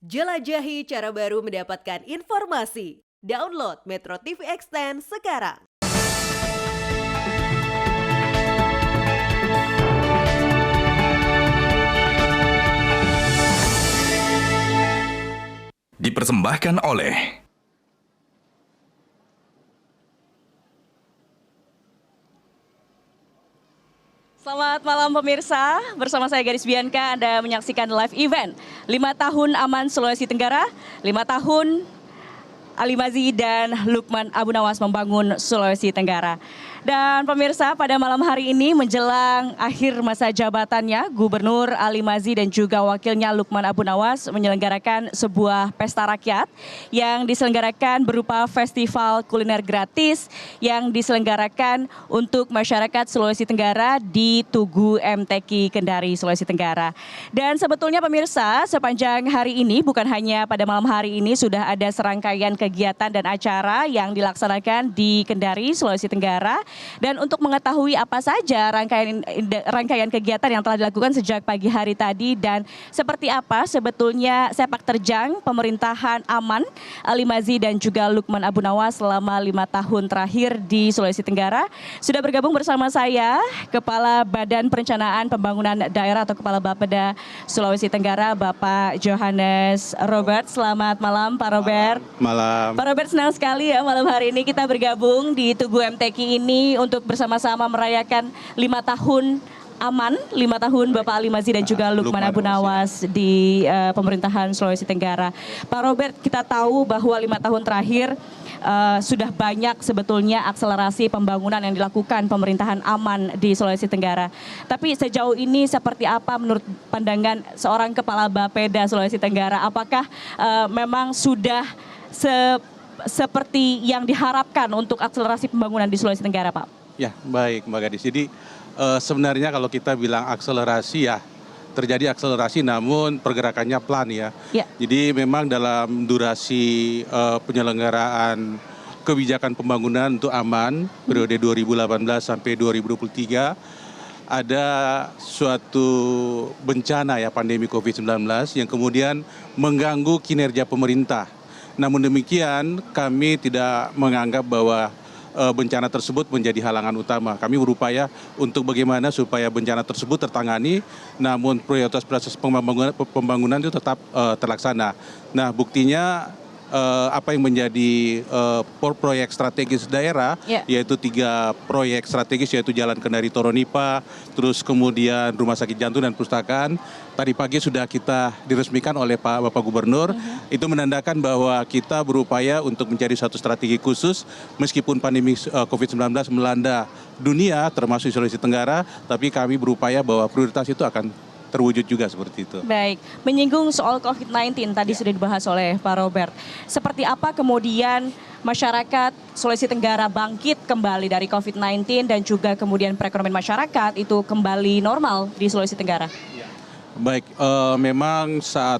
Jelajahi cara baru mendapatkan informasi. Download Metro TV Extend sekarang. Dipersembahkan oleh Selamat malam pemirsa, bersama saya Garis Bianca, Anda menyaksikan live event 5 tahun Aman Sulawesi Tenggara, 5 tahun Ali Mazi dan Lukman Abu Nawas membangun Sulawesi Tenggara. Dan pemirsa, pada malam hari ini menjelang akhir masa jabatannya, Gubernur Ali Mazi dan juga wakilnya Lukman Abu Nawas menyelenggarakan sebuah pesta rakyat yang diselenggarakan berupa festival kuliner gratis yang diselenggarakan untuk masyarakat Sulawesi Tenggara di Tugu MTQ Kendari, Sulawesi Tenggara. Dan sebetulnya pemirsa, sepanjang hari ini, bukan hanya pada malam hari ini, sudah ada serangkaian kegiatan dan acara yang dilaksanakan di Kendari, Sulawesi Tenggara. Dan untuk mengetahui apa saja rangkaian kegiatan yang telah dilakukan sejak pagi hari tadi dan seperti apa sebetulnya sepak terjang pemerintahan Aman, Ali Mazi dan juga Lukman Abu Nawas selama 5 tahun terakhir di Sulawesi Tenggara, sudah bergabung bersama saya Kepala Badan Perencanaan Pembangunan Daerah atau Kepala Bapeda Sulawesi Tenggara, Bapak Johannes Robert. Selamat malam Pak Robert. Malam. Pak Robert, senang sekali ya malam hari ini kita bergabung di Tugu MTQ ini untuk bersama-sama merayakan 5 tahun Aman, 5 tahun Bapak Ali Mazi dan juga Lukman Abu Nawas di pemerintahan Sulawesi Tenggara. Pak Robert, kita tahu bahwa 5 tahun terakhir sudah banyak sebetulnya akselerasi pembangunan yang dilakukan pemerintahan Aman di Sulawesi Tenggara. Tapi sejauh ini seperti apa menurut pandangan seorang Kepala Bapeda Sulawesi Tenggara? Apakah memang sudah seperti yang diharapkan untuk akselerasi pembangunan di Sulawesi Tenggara, Pak? Ya, baik Mbak Gadis. Jadi sebenarnya kalau kita bilang akselerasi ya, terjadi akselerasi namun pergerakannya pelan ya. Ya. Jadi memang dalam durasi penyelenggaraan kebijakan pembangunan untuk Aman periode 2018 sampai 2023 ada suatu bencana ya, pandemi COVID-19 yang kemudian mengganggu kinerja pemerintah. Namun demikian kami tidak menganggap bahwa bencana tersebut menjadi halangan utama. Kami berupaya untuk bagaimana supaya bencana tersebut tertangani, namun prioritas proses pembangunan itu tetap terlaksana. Nah, buktinya apa yang menjadi proyek strategis daerah, yaitu 3 proyek strategis, yaitu Jalan Kendari Toronipa, terus kemudian Rumah Sakit Jantung dan Perpustakaan. Tadi pagi sudah kita diresmikan oleh Bapak Gubernur. Itu menandakan bahwa kita berupaya untuk mencari satu strategi khusus, meskipun pandemi COVID-19 melanda dunia, termasuk Sulawesi Tenggara, tapi kami berupaya bahwa prioritas itu akan terwujud juga seperti itu. Baik, menyinggung soal COVID-19 tadi sudah dibahas oleh Pak Robert. Seperti apa kemudian masyarakat Sulawesi Tenggara bangkit kembali dari COVID-19 dan juga kemudian perekonomian masyarakat itu kembali normal di Sulawesi Tenggara? Baik, memang saat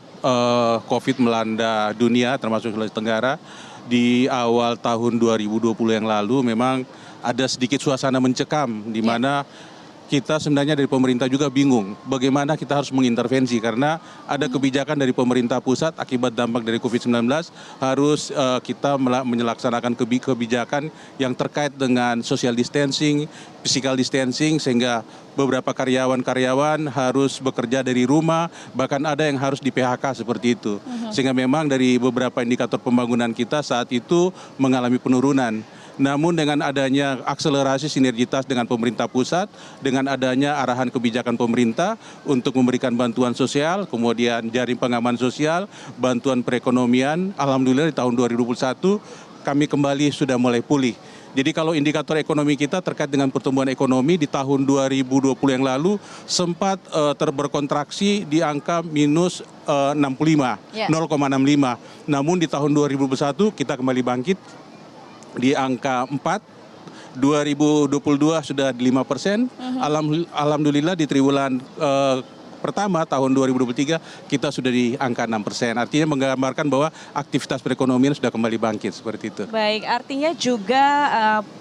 COVID melanda dunia termasuk Sulawesi Tenggara di awal tahun 2020 yang lalu memang ada sedikit suasana mencekam di mana kita sebenarnya dari pemerintah juga bingung bagaimana kita harus mengintervensi karena ada kebijakan dari pemerintah pusat akibat dampak dari COVID-19 harus kita menyelaksanakan kebijakan yang terkait dengan social distancing, physical distancing sehingga beberapa karyawan harus bekerja dari rumah, bahkan ada yang harus di PHK seperti itu. Sehingga memang dari beberapa indikator pembangunan kita saat itu mengalami penurunan. Namun dengan adanya akselerasi sinergitas dengan pemerintah pusat, dengan adanya arahan kebijakan pemerintah untuk memberikan bantuan sosial, kemudian jaring pengaman sosial, bantuan perekonomian, alhamdulillah di tahun 2021 kami kembali sudah mulai pulih. Jadi kalau indikator ekonomi kita terkait dengan pertumbuhan ekonomi di tahun 2020 yang lalu sempat berkontraksi di angka minus 0,65. Namun di tahun 2021 kita kembali bangkit di angka 4, 2022 sudah di 5%, alhamdulillah di triwulan pertama tahun 2023 kita sudah di angka 6%. Artinya menggambarkan bahwa aktivitas perekonomian sudah kembali bangkit seperti itu. Baik, artinya juga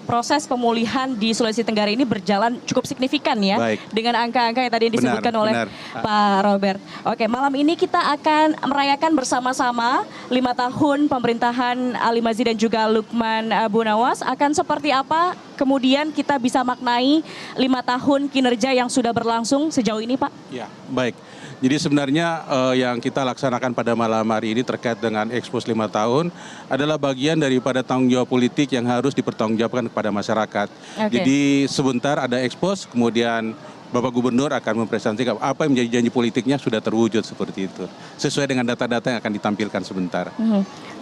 proses pemulihan di Sulawesi Tenggara ini berjalan cukup signifikan ya. Baik. Dengan angka-angka yang tadi disebutkan oleh benar. Pak Robert. Oke, malam ini kita akan merayakan bersama-sama 5 tahun pemerintahan Ali Mazzi dan juga Lukman Abu Nawas. Akan seperti apa kemudian kita bisa maknai 5 tahun kinerja yang sudah berlangsung sejauh ini, Pak? Ya, baik. Jadi sebenarnya yang kita laksanakan pada malam hari ini terkait dengan Expos 5 tahun adalah bagian daripada tanggung jawab politik yang harus dipertanggungjawabkan kepada masyarakat. Oke. Jadi sebentar ada Expos, kemudian Bapak Gubernur akan mempresentasikan apa yang menjadi janji politiknya sudah terwujud seperti itu. Sesuai dengan data-data yang akan ditampilkan sebentar.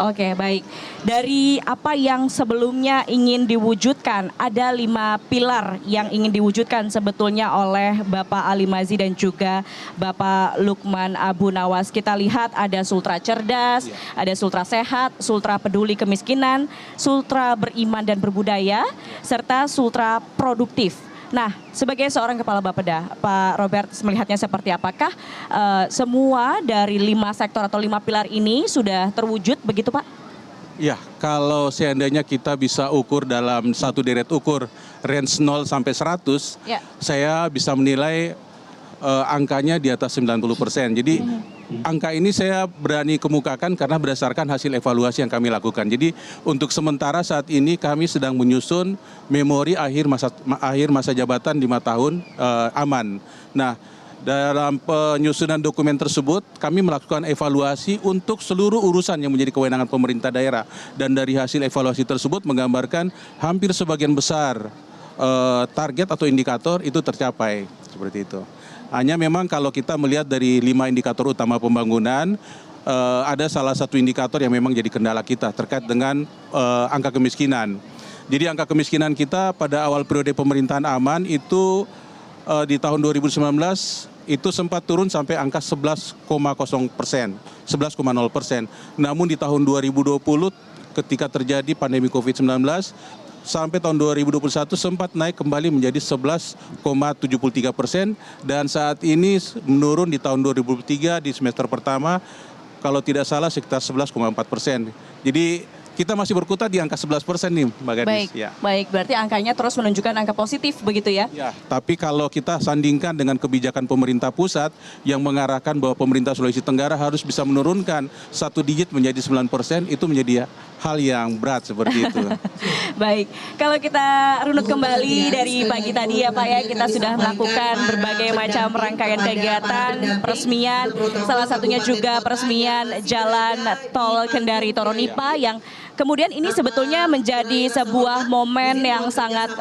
Oke, baik. Dari apa yang sebelumnya ingin diwujudkan, ada 5 pilar yang ingin diwujudkan sebetulnya oleh Bapak Ali Mazzi dan juga Bapak Lukman Abu Nawas. Kita lihat ada Sultra Cerdas, ada Sultra Sehat, Sultra Peduli Kemiskinan, Sultra Beriman dan Berbudaya, serta Sultra Produktif. Nah, sebagai seorang kepala Bapeda, Pak Robert melihatnya seperti apakah semua dari 5 sektor atau 5 pilar ini sudah terwujud begitu, Pak? Ya, kalau seandainya kita bisa ukur dalam satu deret ukur range 0 sampai 100, Ya. saya bisa menilai angkanya di atas 90%. Jadi angka ini saya berani kemukakan karena berdasarkan hasil evaluasi yang kami lakukan. Jadi untuk sementara saat ini kami sedang menyusun memori akhir masa jabatan 5 tahun aman. Nah, dalam penyusunan dokumen tersebut kami melakukan evaluasi untuk seluruh urusan yang menjadi kewenangan pemerintah daerah. Dan dari hasil evaluasi tersebut menggambarkan hampir sebagian besar target atau indikator itu tercapai seperti itu. Hanya memang kalau kita melihat dari 5 indikator utama pembangunan, ada salah satu indikator yang memang jadi kendala kita terkait dengan angka kemiskinan. Jadi angka kemiskinan kita pada awal periode pemerintahan aman itu di tahun 2019 itu sempat turun sampai angka 11,0%, 11,0%. Namun di tahun 2020 ketika terjadi pandemi COVID-19, sampai tahun 2021 sempat naik kembali menjadi 11,73% dan saat ini menurun di tahun 2023 di semester pertama kalau tidak salah sekitar 11,4%. Jadi kita masih berkutat di angka 11% nih, Mbak Gadis. Baik, Ya. baik. Berarti angkanya terus menunjukkan angka positif begitu ya? Ya, tapi kalau kita sandingkan dengan kebijakan pemerintah pusat yang mengarahkan bahwa pemerintah Sulawesi Tenggara harus bisa menurunkan 1 digit menjadi 9%, itu menjadi hal yang berat seperti itu. Baik, kalau kita runut kembali dari pagi tadi ya Pak ya, kita sudah melakukan berbagai macam rangkaian kegiatan, peresmian, salah satunya juga peresmian Jalan Tol Kendari Toronipa yang kemudian ini sebetulnya menjadi sebuah momen yang sangat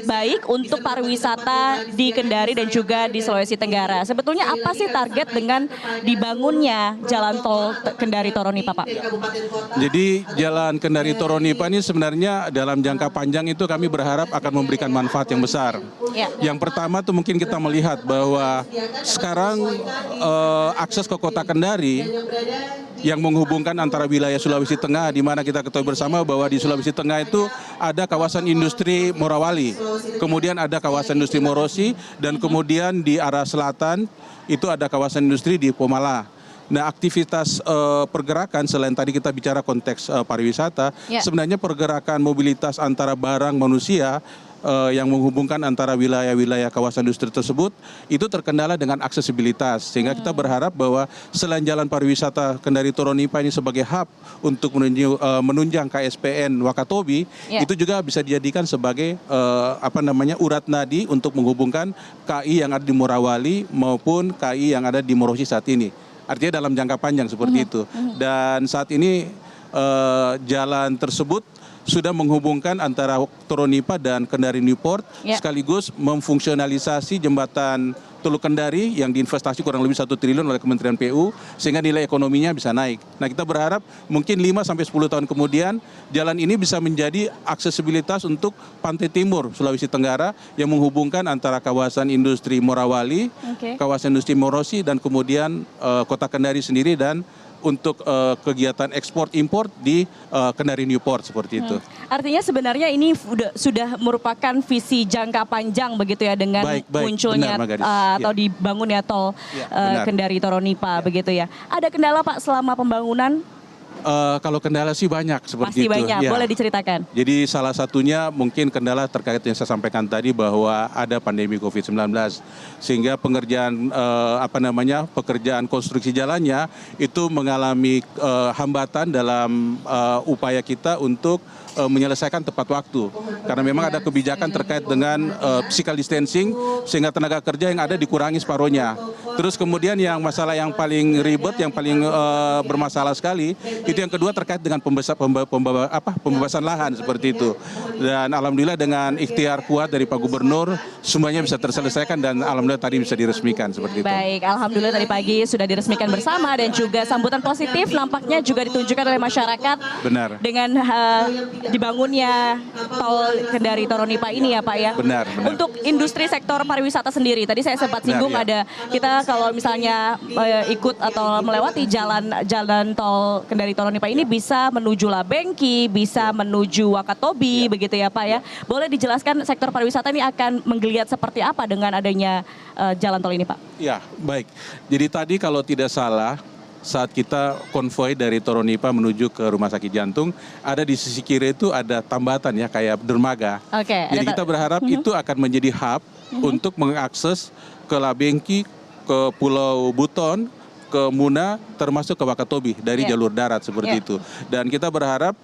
baik untuk pariwisata di Kendari dan juga di Sulawesi Tenggara. Sebetulnya apa sih target dengan dibangunnya Jalan Tol Kendari Toronipa, Pak? Jadi Jalan Kendari Toronipa ini sebenarnya dalam jangka panjang itu kami berharap akan memberikan manfaat yang besar. Ya. Yang pertama tuh mungkin kita melihat bahwa sekarang akses ke kota Kendari yang menghubungkan antara wilayah Sulawesi Tengah, di mana kita ketahui bersama bahwa di Sulawesi Tengah itu ada kawasan industri Morawali, kemudian ada kawasan industri Morosi, dan kemudian di arah selatan itu ada kawasan industri di Pomala. Nah, aktivitas pergerakan selain tadi kita bicara konteks pariwisata, sebenarnya pergerakan mobilitas antara barang manusia yang menghubungkan antara wilayah-wilayah kawasan industri tersebut itu terkendala dengan aksesibilitas. Sehingga kita berharap bahwa selain jalan pariwisata Kendari Toronipa ini sebagai hub untuk menunjang KSPN Wakatobi, itu juga bisa dijadikan sebagai urat nadi untuk menghubungkan KI yang ada di Morawali maupun KI yang ada di Morosi saat ini. Artinya dalam jangka panjang seperti itu. Dan saat ini jalan tersebut sudah menghubungkan antara Toronipa dan Kendari Newport, sekaligus memfungsionalisasi jembatan Teluk Kendari yang diinvestasi kurang lebih 1 triliun oleh Kementerian PU, sehingga nilai ekonominya bisa naik. Nah, kita berharap mungkin 5-10 tahun kemudian jalan ini bisa menjadi aksesibilitas untuk pantai timur Sulawesi Tenggara yang menghubungkan antara kawasan industri Morawali, kawasan industri Morosi, dan kemudian kota Kendari sendiri dan untuk kegiatan ekspor impor di Kendari Newport seperti itu. Artinya sebenarnya ini sudah merupakan visi jangka panjang begitu ya dengan munculnya ya atau dibangun ya tol benar. Kendari Toronipa begitu ya. Ada kendala Pak selama pembangunan? Kalau kendala sih banyak seperti Pasti itu. banyak, Ya. boleh diceritakan. Jadi salah satunya mungkin kendala terkait yang saya sampaikan tadi bahwa ada pandemi COVID-19 sehingga pengerjaan pekerjaan konstruksi jalannya itu mengalami hambatan dalam upaya kita untuk menyelesaikan tepat waktu karena memang ada kebijakan terkait dengan physical distancing sehingga tenaga kerja yang ada dikurangi separuhnya. Terus kemudian yang masalah yang paling ribet, yang paling bermasalah sekali itu yang kedua terkait dengan pembebasan lahan seperti itu. Dan alhamdulillah dengan ikhtiar kuat dari Pak Gubernur semuanya bisa terselesaikan dan alhamdulillah tadi bisa diresmikan seperti itu. Baik, alhamdulillah tadi pagi sudah diresmikan bersama dan juga sambutan positif nampaknya juga ditunjukkan oleh masyarakat. Benar. Dengan dibangunnya tol Kendari Toronipa ini ya Pak ya. Benar. Untuk industri sektor pariwisata sendiri, tadi saya sempat singgung ya. ada kita kalau misalnya ikut atau melewati jalan tol Kendari Toronipa ini bisa menuju Labengki, bisa menuju Wakatobi begitu ya Pak ya. Boleh dijelaskan sektor pariwisata ini akan menggeliat seperti apa dengan adanya jalan tol ini Pak? Ya, baik. Jadi tadi kalau tidak salah saat kita konvoi dari Toronipa menuju ke Rumah Sakit Jantung, ada di sisi kiri itu ada tambatan ya kayak dermaga. Oke. Jadi kita berharap itu akan menjadi hub untuk mengakses ke Labengki, ke Pulau Buton, ke Muna, termasuk ke Wakatobi dari jalur darat seperti itu. Dan kita berharap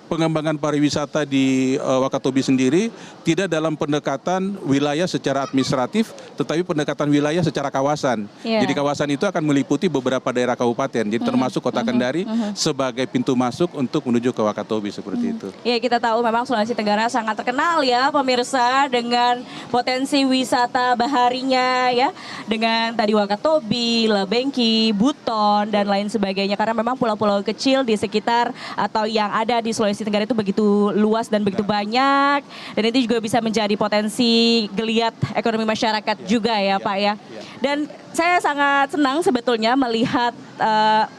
pengembangan pariwisata di Wakatobi sendiri tidak dalam pendekatan wilayah secara administratif, tetapi pendekatan wilayah secara kawasan. Jadi kawasan itu akan meliputi beberapa daerah kabupaten, jadi termasuk Kota Kendari sebagai pintu masuk untuk menuju ke Wakatobi seperti itu. Ya, kita tahu memang Sulawesi Tenggara sangat terkenal ya pemirsa dengan potensi wisata baharinya ya, dengan tadi Wakatobi, Labengki, Buton dan lain sebagainya karena memang pulau-pulau kecil di sekitar atau yang ada di Sulawesi Tenggara itu begitu luas dan begitu banyak dan itu juga bisa menjadi potensi geliat ekonomi masyarakat juga ya Pak ya. Dan saya sangat senang sebetulnya melihat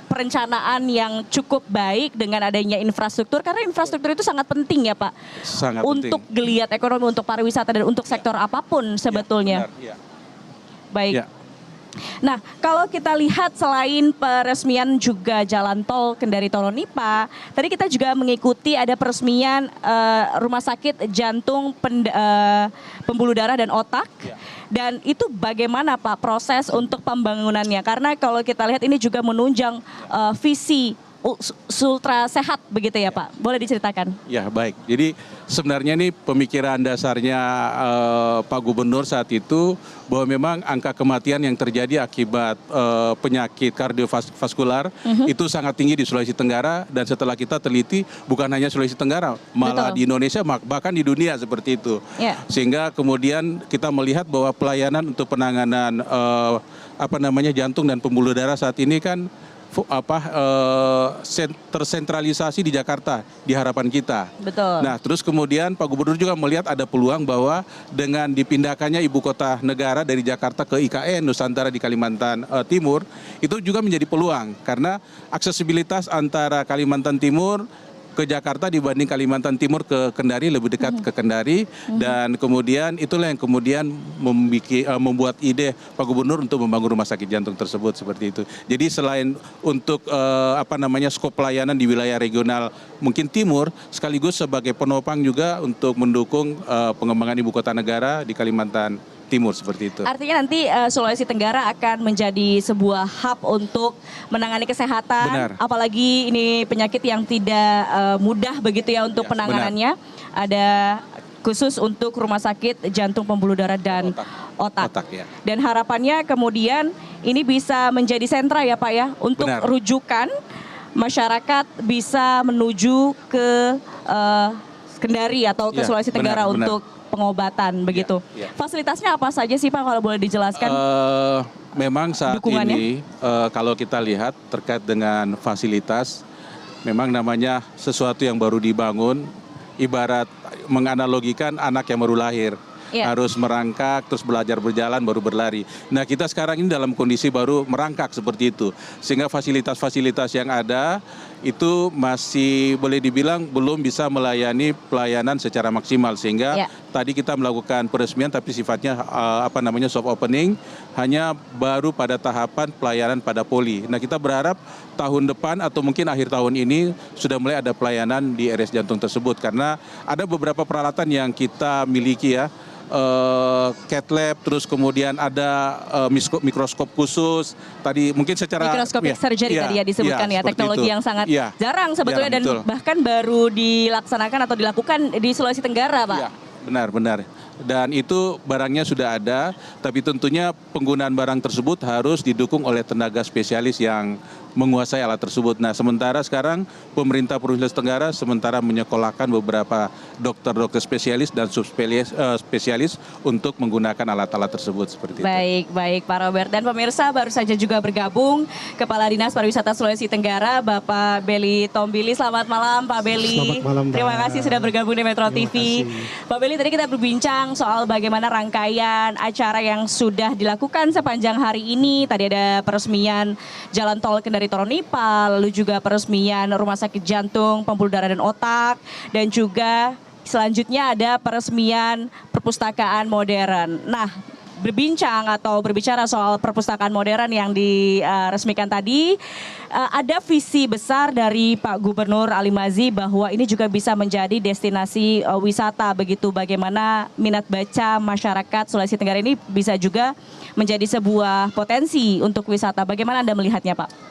perencanaan yang cukup baik dengan adanya infrastruktur karena infrastruktur itu sangat penting ya Pak. Sangat untuk penting. geliat ekonomi, untuk pariwisata dan untuk sektor apapun sebetulnya. Baik. Nah, kalau kita lihat selain peresmian juga jalan tol Kendari Toronipa, tadi kita juga mengikuti ada peresmian Rumah Sakit Jantung Pembuluh Darah dan Otak. Dan itu bagaimana Pak proses untuk pembangunannya? Karena kalau kita lihat ini juga menunjang visi Sultra Sehat begitu ya Pak. Boleh diceritakan? Ya, baik. Jadi sebenarnya ini pemikiran dasarnya Pak Gubernur saat itu bahwa memang angka kematian yang terjadi akibat penyakit kardiovaskular itu sangat tinggi di Sulawesi Tenggara dan setelah kita teliti bukan hanya Sulawesi Tenggara, malah di Indonesia bahkan di dunia seperti itu. Sehingga kemudian kita melihat bahwa pelayanan untuk penanganan jantung dan pembuluh darah saat ini kan tersentralisasi di Jakarta di harapan kita. Betul. Nah, terus kemudian Pak Gubernur juga melihat ada peluang bahwa dengan dipindahkannya ibu kota negara dari Jakarta ke IKN Nusantara di Kalimantan Timur itu juga menjadi peluang karena aksesibilitas antara Kalimantan Timur ke Jakarta dibanding Kalimantan Timur ke Kendari lebih dekat ke Kendari dan kemudian itulah yang kemudian membuat ide Pak Gubernur untuk membangun rumah sakit jantung tersebut seperti itu. Jadi selain untuk skop pelayanan di wilayah regional mungkin timur sekaligus sebagai penopang juga untuk mendukung pengembangan ibu kota negara di Kalimantan Timur seperti itu. Artinya nanti Sulawesi Tenggara akan menjadi sebuah hub untuk menangani kesehatan. Benar. Apalagi ini penyakit yang tidak mudah begitu ya untuk penanganannya. Ada khusus untuk rumah sakit jantung pembuluh darah dan otak. Ya. Dan harapannya kemudian ini bisa menjadi sentra ya Pak ya untuk rujukan masyarakat bisa menuju ke Kendari atau ke Sulawesi Tenggara untuk pengobatan begitu. Fasilitasnya apa saja sih Pak kalau boleh dijelaskan? Memang saat ini kalau kita lihat terkait dengan fasilitas, memang namanya sesuatu yang baru dibangun, ibarat menganalogikan anak yang baru lahir. Harus merangkak, terus belajar berjalan, baru berlari. Nah kita sekarang ini dalam kondisi baru merangkak seperti itu. Sehingga fasilitas-fasilitas yang ada itu masih boleh dibilang belum bisa melayani pelayanan secara maksimal. Sehingga tadi kita melakukan peresmian tapi sifatnya soft opening, hanya baru pada tahapan pelayanan pada poli. Nah, kita berharap tahun depan atau mungkin akhir tahun ini sudah mulai ada pelayanan di RS jantung tersebut, karena ada beberapa peralatan yang kita miliki ya, cath lab, terus kemudian ada mikroskop khusus. Tadi mungkin secara Microscopic surgery tadi ya disebutkan ya, teknologi itu. yang sangat Ya, jarang sebetulnya dan betul. bahkan baru dilaksanakan atau dilakukan di Sulawesi Tenggara, Pak. Iya, benar. Dan itu barangnya sudah ada, tapi tentunya penggunaan barang tersebut harus didukung oleh tenaga spesialis yang menguasai alat tersebut. Nah, sementara sekarang pemerintah Provinsi Sulawesi Tenggara sementara menyekolahkan beberapa dokter-dokter spesialis dan subspesialis untuk menggunakan alat-alat tersebut seperti itu. Baik Pak Robert. Dan pemirsa baru saja juga bergabung Kepala Dinas Pariwisata Sulawesi Tenggara, Bapak Beli Tombili. Selamat malam Pak Beli. Selamat malam, Mbak. Terima kasih sudah bergabung di Metro Terima TV. kasih. Pak Beli, tadi kita berbincang soal bagaimana rangkaian acara yang sudah dilakukan sepanjang hari ini. Tadi ada peresmian Jalan Tol Kendari Toronipa, lalu juga peresmian Rumah Sakit Jantung, Pembuluh Darah dan Otak, dan juga selanjutnya ada peresmian perpustakaan modern. Nah, berbicara soal perpustakaan modern yang diresmikan tadi, ada visi besar dari Pak Gubernur Ali Mazzi bahwa ini juga bisa menjadi destinasi wisata, begitu bagaimana minat baca masyarakat Sulawesi Tenggara ini bisa juga menjadi sebuah potensi untuk wisata. Bagaimana Anda melihatnya, Pak?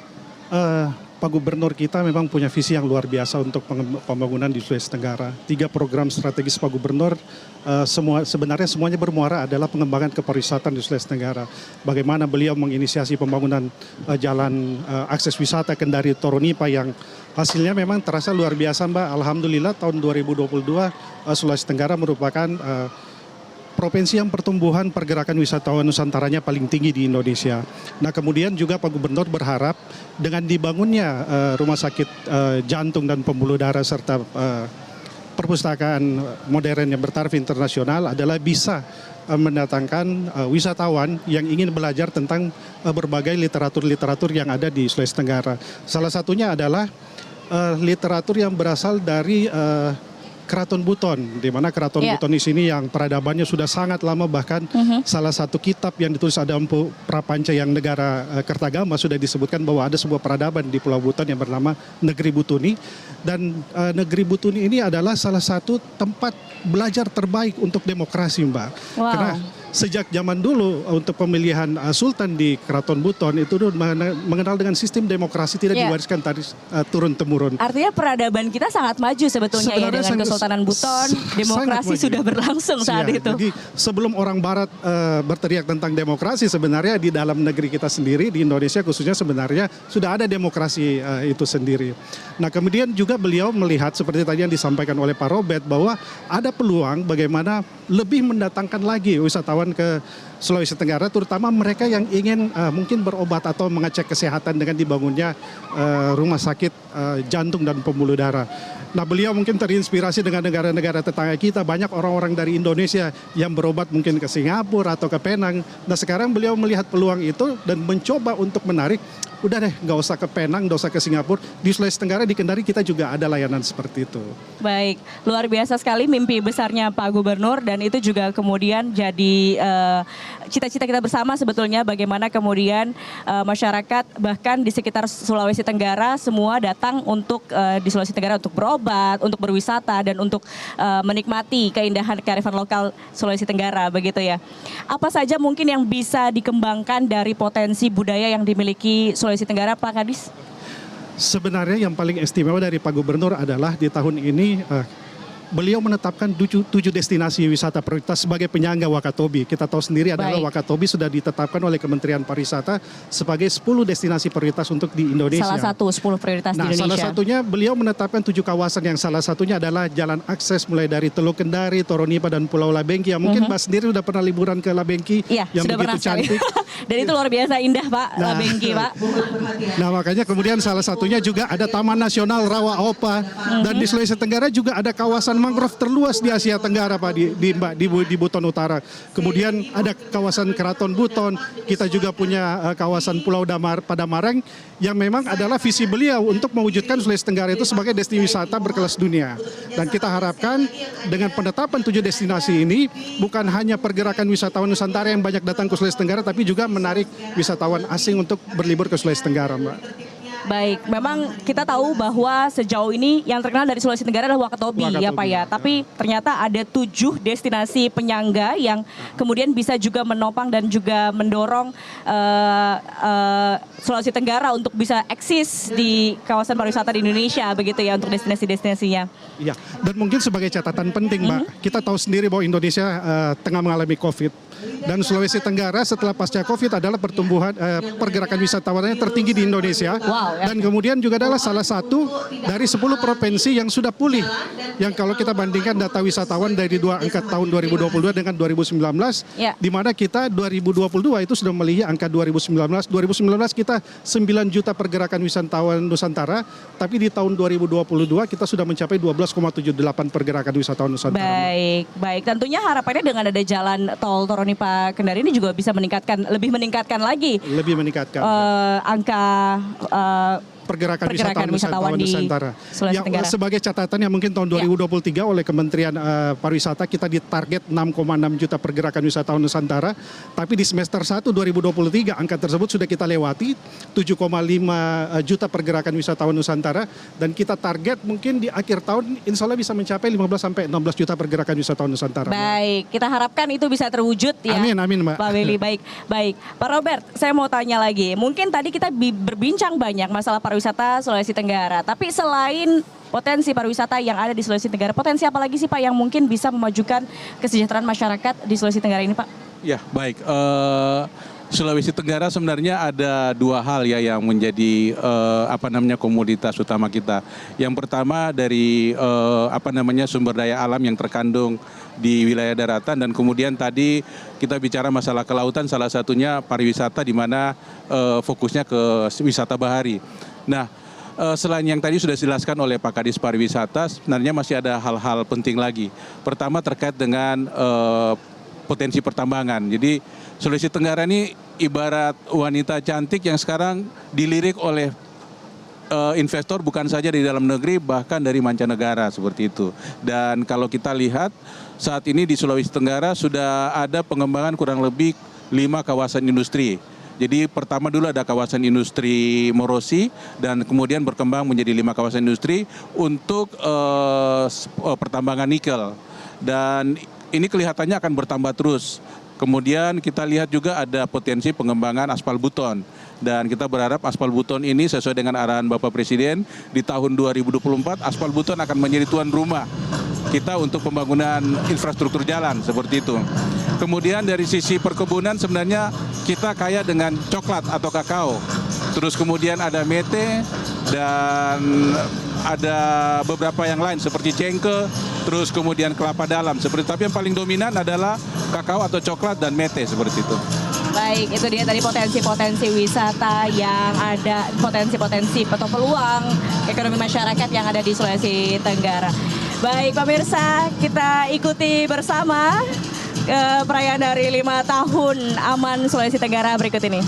Pak Gubernur kita memang punya visi yang luar biasa untuk pembangunan di Sulawesi Tenggara. 3 program strategis Pak Gubernur sebenarnya semuanya bermuara adalah pengembangan kepariwisatan di Sulawesi Tenggara. Bagaimana beliau menginisiasi pembangunan jalan akses wisata Kendari Toronipa yang hasilnya memang terasa luar biasa, Mbak. Alhamdulillah tahun 2022 Sulawesi Tenggara merupakan provinsi yang pertumbuhan pergerakan wisatawan Nusantaranya paling tinggi di Indonesia. Nah, kemudian juga Pak Gubernur berharap dengan dibangunnya rumah sakit jantung dan pembuluh darah serta perpustakaan modern yang bertaraf internasional adalah bisa mendatangkan wisatawan yang ingin belajar tentang berbagai literatur-literatur yang ada di Sulawesi Tenggara. Salah satunya adalah literatur yang berasal dari Keraton Buton, di mana Keraton Buton di sini yang peradabannya sudah sangat lama, bahkan salah satu kitab yang ditulis Ada Empu Prapanca yang negara Kertagama sudah disebutkan bahwa ada sebuah peradaban di Pulau Buton yang bernama Negeri Butuni, dan Negeri Butuni ini adalah salah satu tempat belajar terbaik untuk demokrasi, Mbak. Wow. Karena sejak zaman dulu untuk pemilihan Sultan di Keraton Buton itu mengenal dengan sistem demokrasi tidak diwariskan turun-temurun. Artinya peradaban kita sangat maju sebetulnya ya dengan Kesultanan Buton, demokrasi sudah berlangsung saat itu. Jadi sebelum orang Barat berteriak tentang demokrasi, sebenarnya di dalam negeri kita sendiri, di Indonesia khususnya sebenarnya sudah ada demokrasi itu sendiri. Nah, kemudian juga beliau melihat seperti tadi yang disampaikan oleh Pak Robert bahwa ada peluang bagaimana lebih mendatangkan lagi wisatawan ke Sulawesi Tenggara, terutama mereka yang ingin mungkin berobat atau mengecek kesehatan dengan dibangunnya rumah sakit jantung dan pembuluh darah. Nah, beliau mungkin terinspirasi dengan negara-negara tetangga kita. Banyak orang-orang dari Indonesia yang berobat mungkin ke Singapura atau ke Penang. Nah, sekarang beliau melihat peluang itu dan mencoba untuk menarik, udah deh nggak usah ke Penang, nggak usah ke Singapura. Di Sulawesi Tenggara, di Kendari kita juga ada layanan seperti itu. Baik, luar biasa sekali mimpi besarnya Pak Gubernur, dan itu juga kemudian jadi cita-cita kita bersama sebetulnya, bagaimana kemudian masyarakat bahkan di sekitar Sulawesi Tenggara semua datang untuk di Sulawesi Tenggara untuk berobat, untuk berwisata, dan untuk menikmati keindahan kearifan lokal Sulawesi Tenggara, begitu ya. Apa saja mungkin yang bisa dikembangkan dari potensi budaya yang dimiliki Sulawesi Tenggara, Pak Kadis? Sebenarnya yang paling istimewa dari Pak Gubernur adalah di tahun ini beliau menetapkan 7 destinasi wisata prioritas sebagai penyangga Wakatobi. Kita tahu sendiri adalah Wakatobi sudah ditetapkan oleh Kementerian Pariwisata sebagai 10 destinasi prioritas untuk di Indonesia. Salah satu 10 prioritas di Indonesia. Salah satunya beliau menetapkan 7 kawasan yang salah satunya adalah jalan akses mulai dari Teluk Kendari, Toronipa, dan Pulau Labengki. Yang mungkin Mbak sendiri sudah pernah liburan ke Labengki yang sudah begitu cantik. Dan itu luar biasa indah, Pak, Labengki, Pak. Nah, makanya kemudian salah satunya juga ada Taman Nasional Rawa Opa, dan di Sulawesi Tenggara juga ada kawasan kawasan mangrove terluas di Asia Tenggara, Pak, di Buton Utara. Kemudian ada kawasan Keraton Buton, kita juga punya kawasan Pulau Padamareng yang memang adalah visi beliau untuk mewujudkan Sulawesi Tenggara itu sebagai destinasi wisata berkelas dunia. Dan kita harapkan dengan penetapan 7 destinasi ini bukan hanya pergerakan wisatawan Nusantara yang banyak datang ke Sulawesi Tenggara, tapi juga menarik wisatawan asing untuk berlibur ke Sulawesi Tenggara, Mbak. Baik, memang kita tahu bahwa sejauh ini yang terkenal dari Sulawesi Tenggara adalah Wakatobi, ya Pak ya. Tapi ternyata ada 7 destinasi penyangga yang kemudian bisa juga menopang dan juga mendorong Sulawesi Tenggara untuk bisa eksis di kawasan pariwisata di Indonesia, begitu ya, untuk destinasi-destinasinya. Iya, dan mungkin sebagai catatan penting, Mbak, kita tahu sendiri bahwa Indonesia tengah mengalami COVID. Dan Sulawesi Tenggara setelah pasca COVID adalah pertumbuhan pergerakan wisatawannya tertinggi di Indonesia. Wow, ya. Dan kemudian juga adalah salah satu dari 10 provinsi yang sudah pulih. Yang kalau kita bandingkan data wisatawan dari angka tahun 2022 dengan 2019, Ya. di mana kita 2022 itu sudah melihat angka 2019. 2019 kita 9 juta pergerakan wisatawan Nusantara, tapi di tahun 2022 kita sudah mencapai 12,78 pergerakan wisatawan Nusantara. Baik, baik. Tentunya harapannya dengan ada jalan tol Toronipa Kendari ini juga bisa lebih meningkatkan lagi Lebih meningkatkan. angka Pergerakan wisatawan di Nusantara. Sulawesi Yang Tenggara. sebagai catatan yang mungkin tahun 2023 oleh Kementerian Pariwisata kita ditarget 6,6 juta pergerakan wisatawan Nusantara, tapi di semester 1 2023 angka tersebut sudah kita lewati 7,5 juta pergerakan wisatawan Nusantara, dan kita target mungkin di akhir tahun insya Allah bisa mencapai 15 sampai 16 juta pergerakan wisatawan Nusantara. Baik, kita harapkan itu bisa terwujud ya. Amin, amin, Mbak. Pak Willy, baik. Baik. Pak Robert, saya mau tanya lagi. Mungkin tadi kita berbincang banyak masalah pariwisata Sulawesi Tenggara. Tapi selain potensi pariwisata yang ada di Sulawesi Tenggara, potensi apa lagi sih Pak yang mungkin bisa memajukan kesejahteraan masyarakat di Sulawesi Tenggara ini, Pak? Ya, baik. Sulawesi Tenggara sebenarnya ada 2 hal ya yang menjadi komoditas utama kita. Yang pertama dari sumber daya alam yang terkandung di wilayah daratan, dan kemudian tadi kita bicara masalah kelautan, salah satunya pariwisata di mana fokusnya ke wisata bahari. Nah, selain yang tadi sudah dijelaskan oleh Pak Kadis Pariwisata, sebenarnya masih ada hal-hal penting lagi. Pertama terkait dengan potensi pertambangan. Jadi Sulawesi Tenggara ini ibarat wanita cantik yang sekarang dilirik oleh investor bukan saja di dalam negeri, bahkan dari mancanegara seperti itu. Dan kalau kita lihat saat ini di Sulawesi Tenggara sudah ada pengembangan kurang lebih 5 kawasan industri. Jadi pertama dulu ada kawasan industri Morosi, dan kemudian berkembang menjadi 5 kawasan industri untuk pertambangan nikel. Dan ini kelihatannya akan bertambah terus. Kemudian kita lihat juga ada potensi pengembangan aspal buton. Dan kita berharap aspal buton ini sesuai dengan arahan Bapak Presiden, di tahun 2024 aspal buton akan menjadi tuan rumah kita untuk pembangunan infrastruktur jalan, seperti itu. Kemudian dari sisi perkebunan sebenarnya kita kaya dengan coklat atau kakao. Terus kemudian ada mete dan ada beberapa yang lain seperti cengkeh, terus kemudian kelapa dalam seperti. Tapi yang paling dominan adalah kakao atau coklat dan mete, seperti itu. Baik, itu dia tadi potensi-potensi wisata yang ada, potensi-potensi atau peluang ekonomi masyarakat yang ada di Sulawesi Tenggara. Baik pemirsa, kita ikuti bersama perayaan dari 5 tahun Aman Sulawesi Tenggara berikut ini.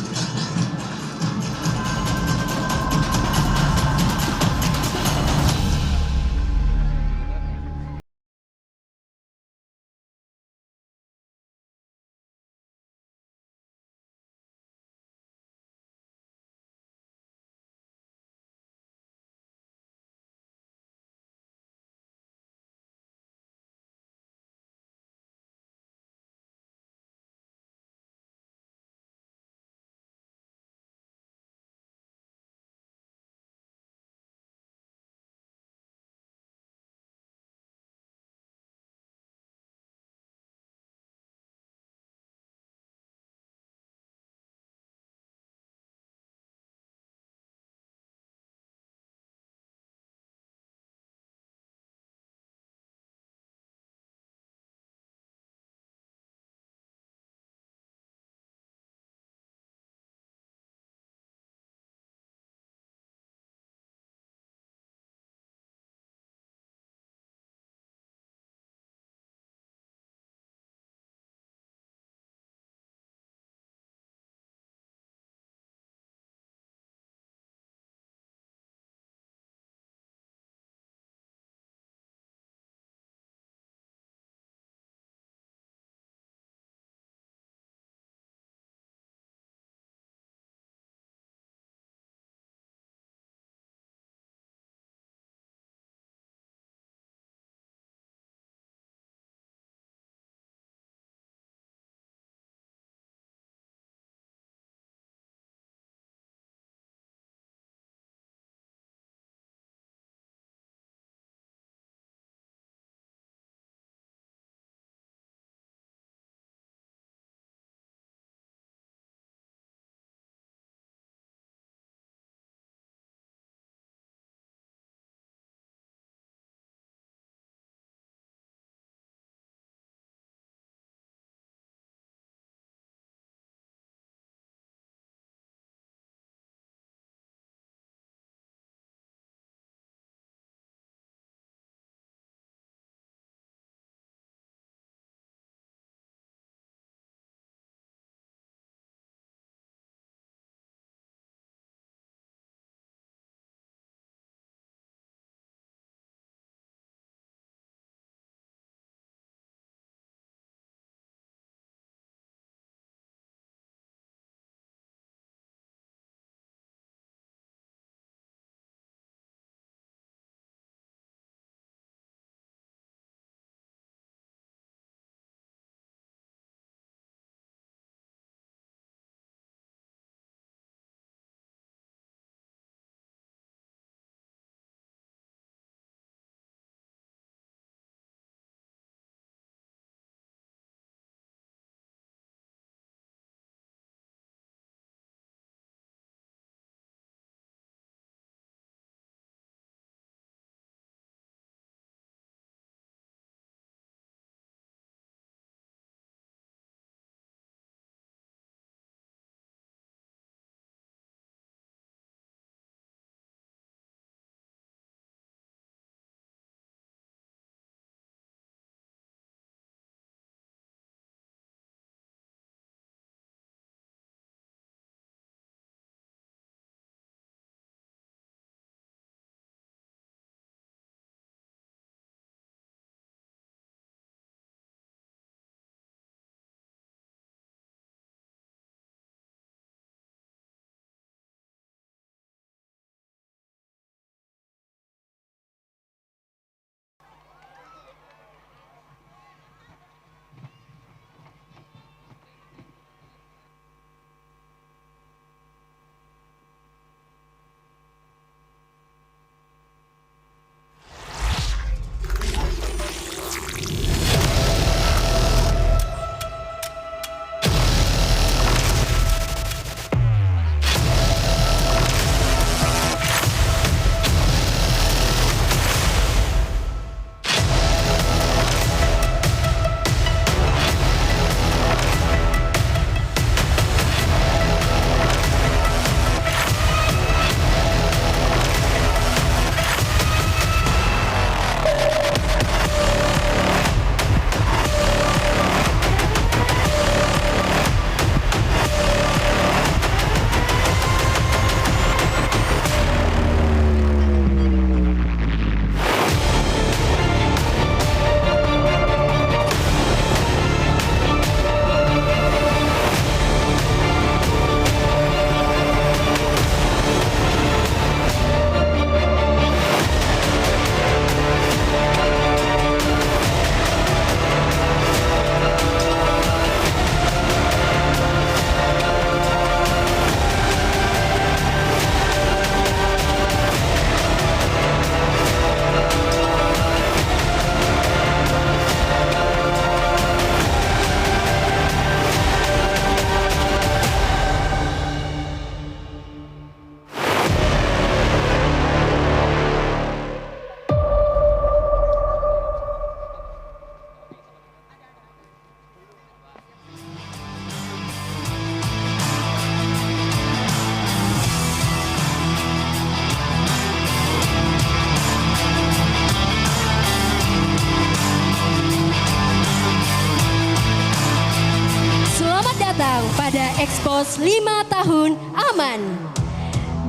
Expose 5 tahun aman.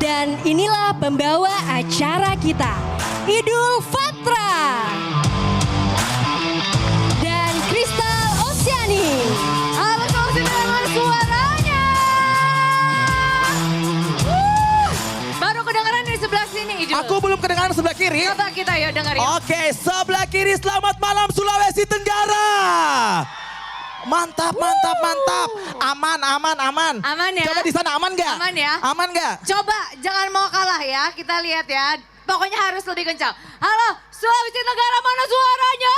Dan inilah pembawa acara kita, Idul Fatra dan Kristal Oceani. Halo, kalau dengar suaranya. Baru kedengaran di sebelah sini, Idul. Aku belum kedengaran sebelah kiri. Coba kita yuk dengerin. Oke, sebelah kiri selamat malam Sulawesi Tenggara. Mantap, mantap, mantap. Aman, aman, aman. Aman ya? Coba di sana aman gak? Aman ya? Aman gak? Coba jangan mau kalah ya, kita lihat ya. Pokoknya harus lebih kencang. Halo, Sulawesi Tenggara, mana suaranya?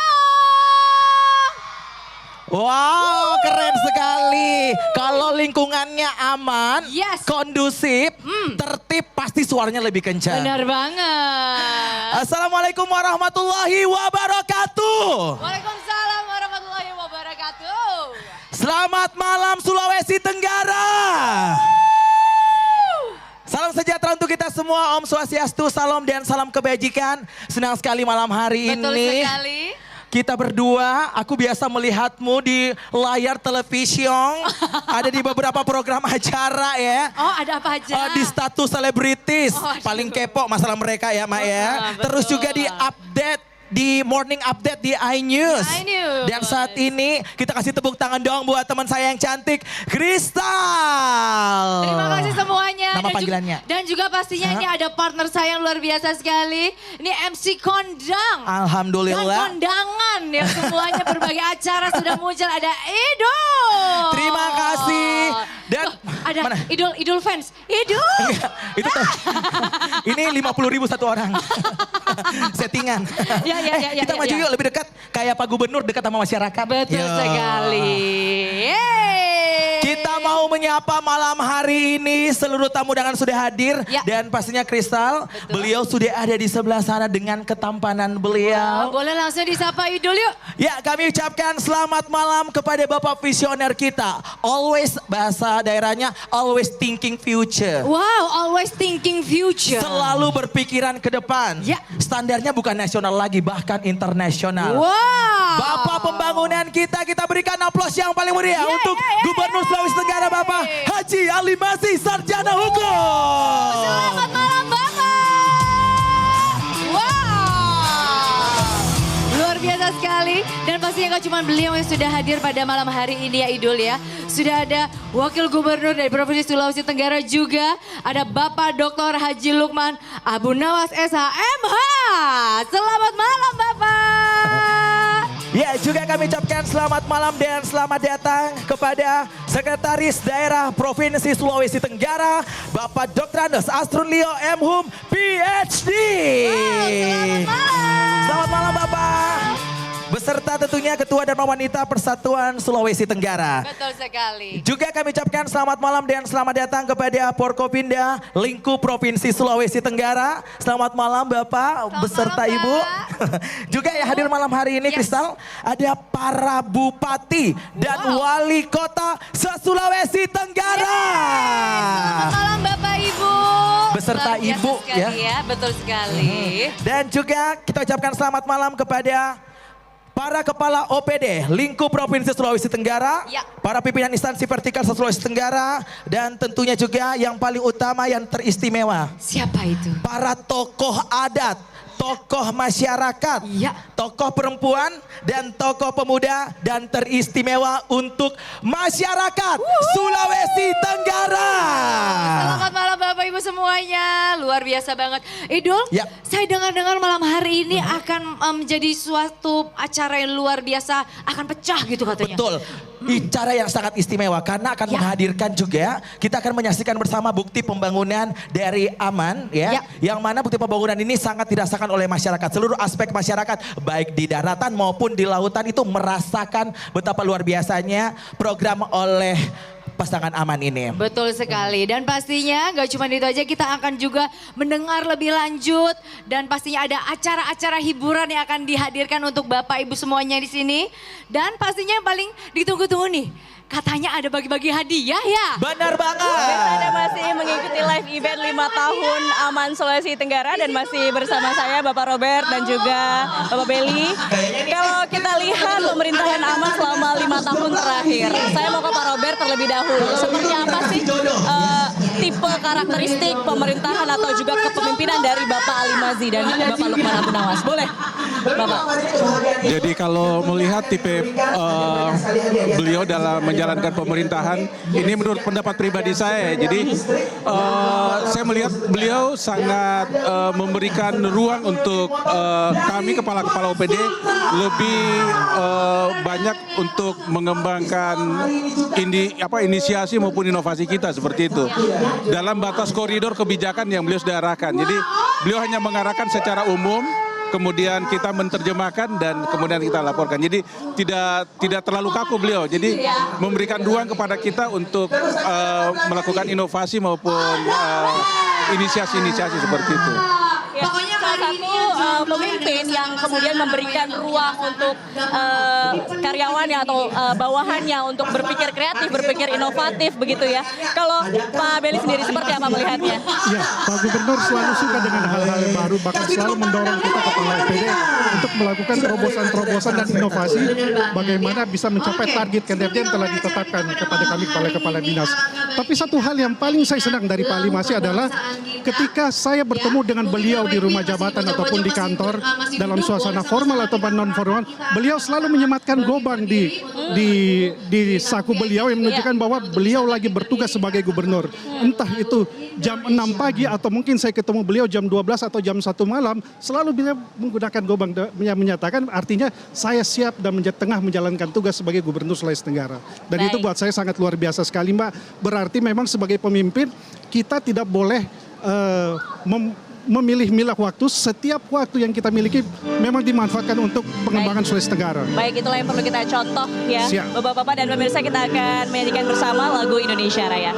Wow, keren sekali. Kalau lingkungannya aman, Yes. kondusif, tertib, pasti suaranya lebih kencang. Benar banget. Assalamualaikum warahmatullahi wabarakatuh. Waalaikumsalam warahmatullahi wabarakatuh. Selamat malam Sulawesi Tenggara. Salam sejahtera untuk kita semua. Om Swastiastu, salam dan salam kebajikan. Senang sekali malam hari Betul ini. sekali. Kita berdua, aku biasa melihatmu di layar televisi, ada di beberapa program acara ya. Oh, ada apa aja? Di status selebritis, Oh, aduh. paling kepo masalah mereka ya Mak ya. Terus betul. juga di update, di morning update di iNews. iNews. Dan saat ini kita kasih tepuk tangan dong buat teman saya yang cantik, Kristal. Terima kasih semuanya. Nama panggilannya? Dan juga pastinya ini ada partner saya yang luar biasa sekali. Ini MC Kondang. Dan Alhamdulillah. kondangan yang semuanya berbagai acara sudah muncul. Ada Idul. Terima kasih. Dan Ada mana? Idul fans. Idul. Itu tuh. Ini 50.000 satu orang. Settingan. Ya, Kita maju yuk lebih dekat. Kayak Pak Gubernur dekat sama masyarakat. Betul Yo. sekali. Yeay. Kita mau menyapa malam hari ini seluruh tamu undangan sudah hadir. Ya. Dan pastinya Kristal, beliau sudah ada di sebelah sana dengan ketampanan Oh, beliau. boleh langsung disapa Idul yuk. Ya, kami ucapkan selamat malam kepada Bapak visioner kita. Always, bahasa daerahnya, always thinking future. Wow, always thinking future. Selalu berpikiran ke depan. Ya. Standarnya bukan nasional lagi, bahkan internasional. Wow. Bapak pembangunan kita berikan aplaus yang paling meriah untuk Gubernur Sulawesi Tenggara Bapak Haji Ali Masih Sarjana Hukum. Selamat malam Bapak. Wow. Luar biasa sekali. Dan pastinya gak cuma beliau yang sudah hadir pada malam hari ini ya Idul ya. Sudah ada Wakil Gubernur dari Provinsi Sulawesi Tenggara juga. Ada Bapak Dr. Haji Lukman Abu Nawas SHMH. Selamat malam Bapak. Ya, juga kami ucapkan selamat malam dan selamat datang kepada Sekretaris Daerah Provinsi Sulawesi Tenggara, Bapak Dr. Andes Astrulio M. Hum, PhD. Selamat malam Bapak. Beserta tentunya Ketua Dharma Wanita Persatuan Sulawesi Tenggara. Betul sekali. Juga kami ucapkan selamat malam dan selamat datang kepada Porkopinda Lingkup Provinsi Sulawesi Tenggara. Selamat malam Bapak beserta malam, Ibu. Pak. Juga yang hadir malam hari ini Yes. Kristal, ada para bupati dan wali kota se-Sulawesi Tenggara. Selamat malam Bapak Ibu. Beserta Luar biasa Ibu, sekali ya. Betul sekali. Dan juga kita ucapkan selamat malam kepada para kepala OPD Lingkup Provinsi Sulawesi Tenggara, Ya. para pimpinan instansi vertikal Sulawesi Tenggara, dan tentunya juga yang paling utama yang teristimewa, Siapa itu? para tokoh adat, tokoh masyarakat, Ya. tokoh perempuan, dan tokoh pemuda, dan teristimewa untuk masyarakat Sulawesi Tenggara. Selamat malam Bapak Ibu semuanya. Luar biasa banget. Idul, Ya. saya dengar-dengar malam hari ini akan menjadi suatu acara yang luar biasa. Akan pecah gitu katanya. Betul. Acara yang sangat istimewa karena akan Ya. menghadirkan juga, kita akan menyaksikan bersama bukti pembangunan dari Aman ya. Ya. Yang mana bukti pembangunan ini sangat dirasakan oleh masyarakat. Seluruh aspek masyarakat baik di daratan maupun di lautan itu merasakan betapa luar biasanya program oleh pasangan Aman ini. Betul sekali. Dan pastinya gak cuma itu aja, kita akan juga mendengar lebih lanjut. Dan pastinya ada acara-acara hiburan yang akan dihadirkan untuk Bapak Ibu semuanya di sini. Dan pastinya yang paling ditunggu-tunggu nih. katanya ada bagi-bagi hadiah ya? Benar banget. Anda masih mengikuti live event 5 tahun Aman Sulawesi Tenggara dan masih bersama saya Bapak Robert dan juga Bapak Beli. Kalau kita lihat pemerintahan Aman selama 5 tahun terakhir, saya mau ke Pak Robert terlebih dahulu. Seperti apa sih tipe karakteristik pemerintahan atau juga kepemimpinan dari Bapak Ali Mazi dan Bapak Lukman Abu Nawas? Boleh, Bapak? Jadi kalau melihat tipe beliau dalam menjalankan pemerintahan, ini menurut pendapat pribadi saya. Jadi saya melihat beliau sangat memberikan ruang untuk kami kepala-kepala OPD lebih banyak untuk mengembangkan inisiasi maupun inovasi kita seperti itu. Dalam batas koridor kebijakan yang beliau sudah arahkan. Jadi beliau hanya mengarahkan secara umum, kemudian kita menerjemahkan dan kemudian kita laporkan. Jadi tidak terlalu kaku beliau. Jadi memberikan ruang kepada kita untuk melakukan inovasi maupun inisiasi-inisiasi seperti itu. Ya, salah satu pemimpin yang kemudian memberikan ruang untuk karyawannya atau bawahannya untuk berpikir kreatif, berpikir inovatif begitu ya. Kalau Pak Beli sendiri seperti apa melihatnya? Ya, Pak Gubernur selalu suka dengan hal-hal yang baru, bahkan selalu mendorong kita kepala OPD untuk melakukan terobosan-terobosan dan inovasi bagaimana bisa mencapai target kinerja yang telah ditetapkan kepada kami kepala dinas. Tapi satu hal yang paling saya senang dari Pak Ali Masih adalah ketika saya bertemu dengan beliau di rumah jabatan ataupun di kantor dalam suasana formal ataupun non formal, beliau selalu menyematkan gobang di saku beliau yang menunjukkan bahwa beliau lagi bertugas sebagai gubernur. Entah itu jam 6 pagi atau mungkin saya ketemu beliau jam 12 atau jam 1 malam, selalu beliau menggunakan gobang yang menyatakan artinya saya siap dan tengah menjalankan tugas sebagai gubernur Sulawesi Tenggara. Dan itu buat saya sangat luar biasa sekali, Mbak. Berarti memang sebagai pemimpin kita tidak boleh memilih-milah waktu. Setiap waktu yang kita miliki memang dimanfaatkan untuk pengembangan Sulawesi Tenggara. Baik, itulah yang perlu kita contoh ya. Siap. Bapak-bapak dan pemirsa, kita akan menyanyikan bersama lagu Indonesia Raya.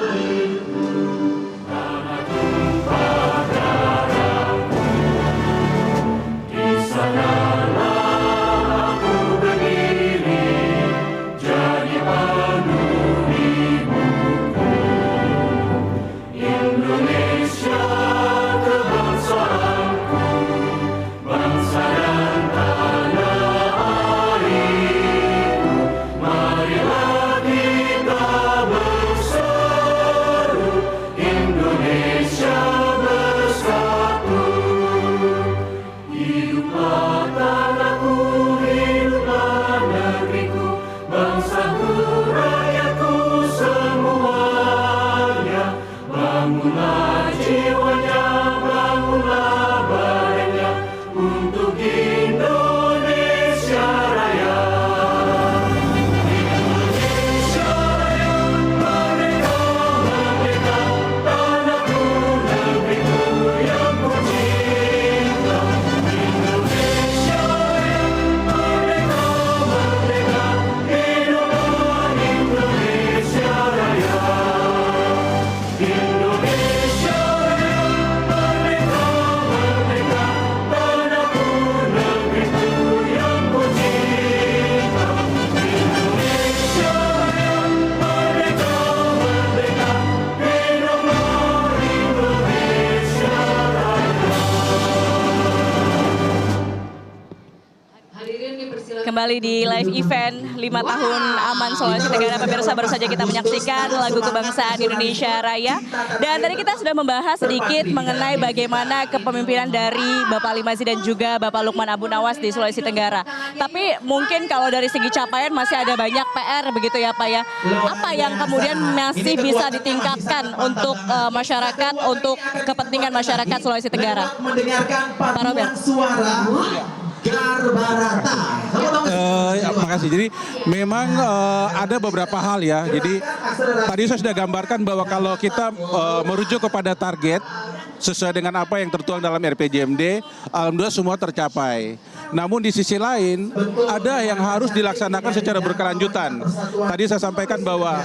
Kembali di live event 5 tahun Aman Sulawesi Tenggara, pemirsa, baru saja kita menyaksikan lagu kebangsaan Indonesia Raya. Dan tadi kita sudah membahas sedikit mengenai bagaimana kepemimpinan dari Bapak Ali Mazi dan juga Bapak Lukman Abu Nawas di Sulawesi Tenggara. Tapi mungkin kalau dari segi capaian masih ada banyak PR begitu ya Pak ya. Apa yang kemudian masih bisa ditingkatkan untuk masyarakat, untuk kepentingan masyarakat Sulawesi Tenggara? Pak Robert. Makasih. Jadi memang ada beberapa hal ya. Jadi tadi saya sudah gambarkan bahwa kalau kita merujuk kepada target sesuai dengan apa yang tertuang dalam RPJMD, alhamdulillah semua tercapai. Namun di sisi lain ada yang harus dilaksanakan secara berkelanjutan. Tadi saya sampaikan bahwa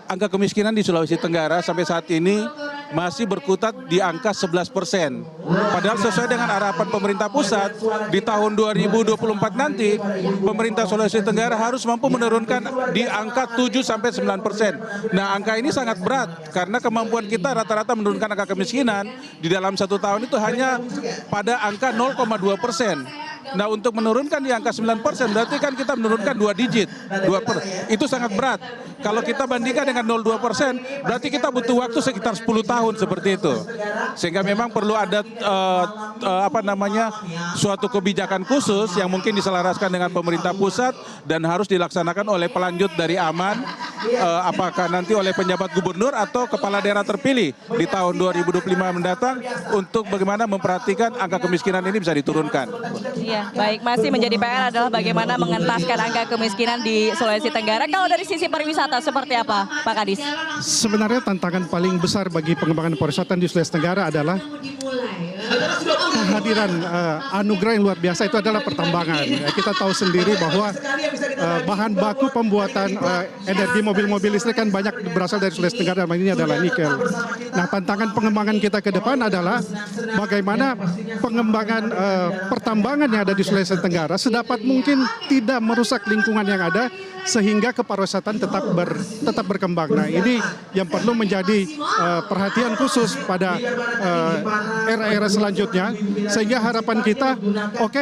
angka kemiskinan di Sulawesi Tenggara sampai saat ini masih berkutat di angka 11%. Padahal sesuai dengan harapan pemerintah pusat, di tahun 2024 nanti, pemerintah Sulawesi Tenggara harus mampu menurunkan di angka 7-9%. Nah, angka ini sangat berat karena kemampuan kita rata-rata menurunkan angka kemiskinan di dalam 1 tahun itu hanya pada angka 0,2%. Nah, untuk menurunkan di angka 9% berarti kan kita menurunkan 2 digit. Itu sangat berat. Kalau kita bandingkan dengan 0,2%, berarti kita butuh waktu sekitar 10 tahun seperti itu. Sehingga memang perlu ada suatu kebijakan khusus yang mungkin diselaraskan dengan pemerintah pusat dan harus dilaksanakan oleh pelanjut dari Aman, apakah nanti oleh penjabat gubernur atau kepala daerah terpilih di tahun 2025 mendatang untuk bagaimana memperhatikan angka kemiskinan ini bisa diturunkan. Iya, baik. Masih menjadi PR adalah bagaimana mengentaskan angka kemiskinan di Sulawesi Tenggara. Kalau dari sisi pariwisata seperti apa, Pak Kadis? Sebenarnya tantangan paling besar bagi pengembangan pariwisata di Sulawesi Tenggara adalah kehadiran anugerah yang luar biasa itu adalah pertambangan. Kita tahu sendiri bahwa bahan baku pembuatan energi mobil-mobil listrik kan banyak berasal dari Sulawesi Tenggara, dan ini adalah nikel. Nah, tantangan pengembangan kita ke depan adalah bagaimana pengembangan pertambangan yang ada di Sulawesi Tenggara sedapat mungkin tidak merusak lingkungan yang ada sehingga kepariwisataan tetap berkembang. Nah, ini yang perlu menjadi perhatian khusus pada era-era selanjutnya, sehingga harapan kita,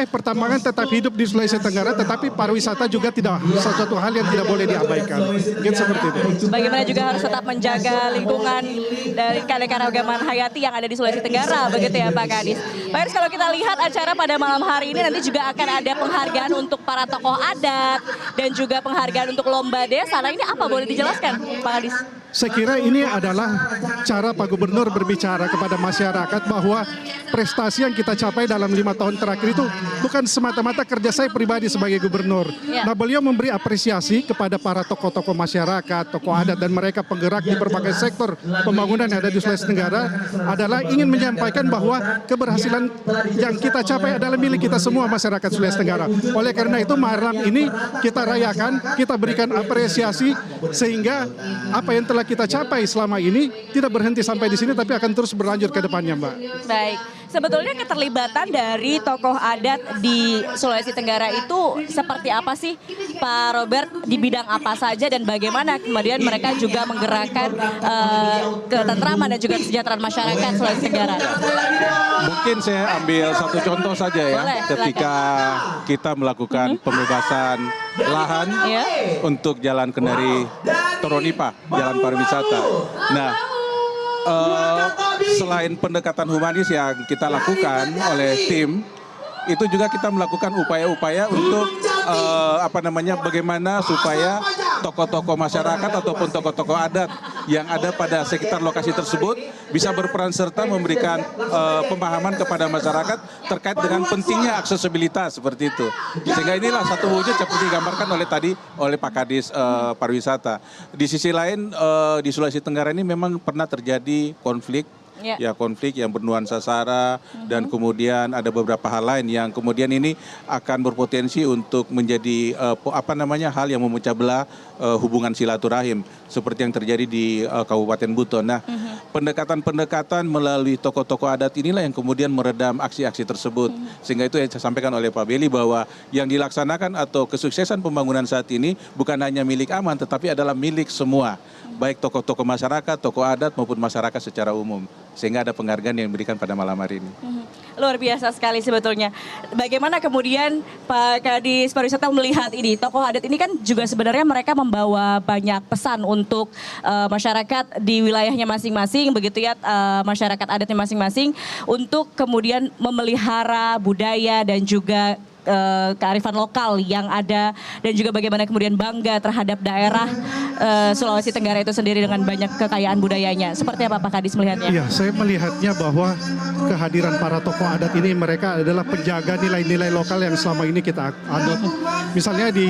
pertambangan tetap hidup di Sulawesi Tenggara, tetapi pariwisata juga tidak sesuatu hal yang tidak boleh diabaikan. Mungkin seperti itu. Bagaimana juga harus tetap menjaga lingkungan dari keanekaragaman hayati yang ada di Sulawesi Tenggara, begitu ya Pak Kadis. Pak Kadis, kalau kita lihat acara pada malam hari ini nanti juga akan ada penghargaan untuk para tokoh adat dan juga penghargaan untuk lomba desa. Nah, ini apa, boleh dijelaskan Pak Kadis? Saya kira ini adalah cara Pak Gubernur berbicara kepada masyarakat bahwa prestasi yang kita capai dalam 5 tahun terakhir itu bukan semata-mata kerja saya pribadi sebagai gubernur. Ya. Nah, beliau memberi apresiasi kepada para tokoh-tokoh masyarakat, tokoh adat, dan mereka penggerak di berbagai sektor pembangunan yang ada di Sulawesi Tenggara adalah ingin menyampaikan bahwa keberhasilan yang kita capai adalah milik kita semua masyarakat Sulawesi Tenggara. Oleh karena itu malam ini kita rayakan, kita berikan apresiasi sehingga apa yang telah kita capai selama ini tidak berhenti sampai di sini tapi akan terus berlanjut ke depannya, Mbak. Baik, sebetulnya keterlibatan dari tokoh adat di Sulawesi Tenggara itu seperti apa sih Pak Robert, di bidang apa saja dan bagaimana kemudian mereka juga menggerakkan ketentraman dan juga kesejahteraan masyarakat Sulawesi Tenggara? Mungkin saya ambil satu contoh saja ya. Boleh, ketika kita melakukan pembebasan lahan untuk Jalan Kendari Toronipa, jalan pariwisata. Nah, selain pendekatan humanis yang kita lakukan oleh tim, itu juga kita melakukan upaya-upaya untuk bagaimana supaya tokoh-tokoh masyarakat ataupun tokoh-tokoh adat yang ada pada sekitar lokasi tersebut bisa berperan serta memberikan pemahaman kepada masyarakat terkait dengan pentingnya aksesibilitas seperti itu. Sehingga inilah satu wujud seperti digambarkan oleh Pak Kadis pariwisata. Di sisi lain di Sulawesi Tenggara ini memang pernah terjadi konflik. Ya, konflik yang bernuansa sara dan kemudian ada beberapa hal lain yang kemudian ini akan berpotensi untuk menjadi hal yang memecah belah hubungan silaturahim seperti yang terjadi di Kabupaten Buton. Nah, pendekatan-pendekatan melalui tokoh-tokoh adat inilah yang kemudian meredam aksi-aksi tersebut. Sehingga itu yang saya sampaikan oleh Pak Beli bahwa yang dilaksanakan atau kesuksesan pembangunan saat ini bukan hanya milik Aman tetapi adalah milik semua. Baik tokoh-tokoh masyarakat, tokoh adat maupun masyarakat secara umum. Sehingga ada penghargaan yang diberikan pada malam hari ini. Luar biasa sekali sebetulnya. Bagaimana kemudian Pak Kadis Pariwisata melihat ini? Tokoh adat ini kan juga sebenarnya mereka membawa banyak pesan untuk masyarakat di wilayahnya masing-masing, begitu ya, masyarakat adatnya masing-masing, untuk kemudian memelihara budaya dan juga kearifan lokal yang ada dan juga bagaimana kemudian bangga terhadap daerah Sulawesi Tenggara itu sendiri dengan banyak kekayaan budayanya. Seperti apa Pak Kadis melihatnya? Iya, saya melihatnya bahwa kehadiran para tokoh adat ini mereka adalah penjaga nilai-nilai lokal yang selama ini kita anut. Misalnya di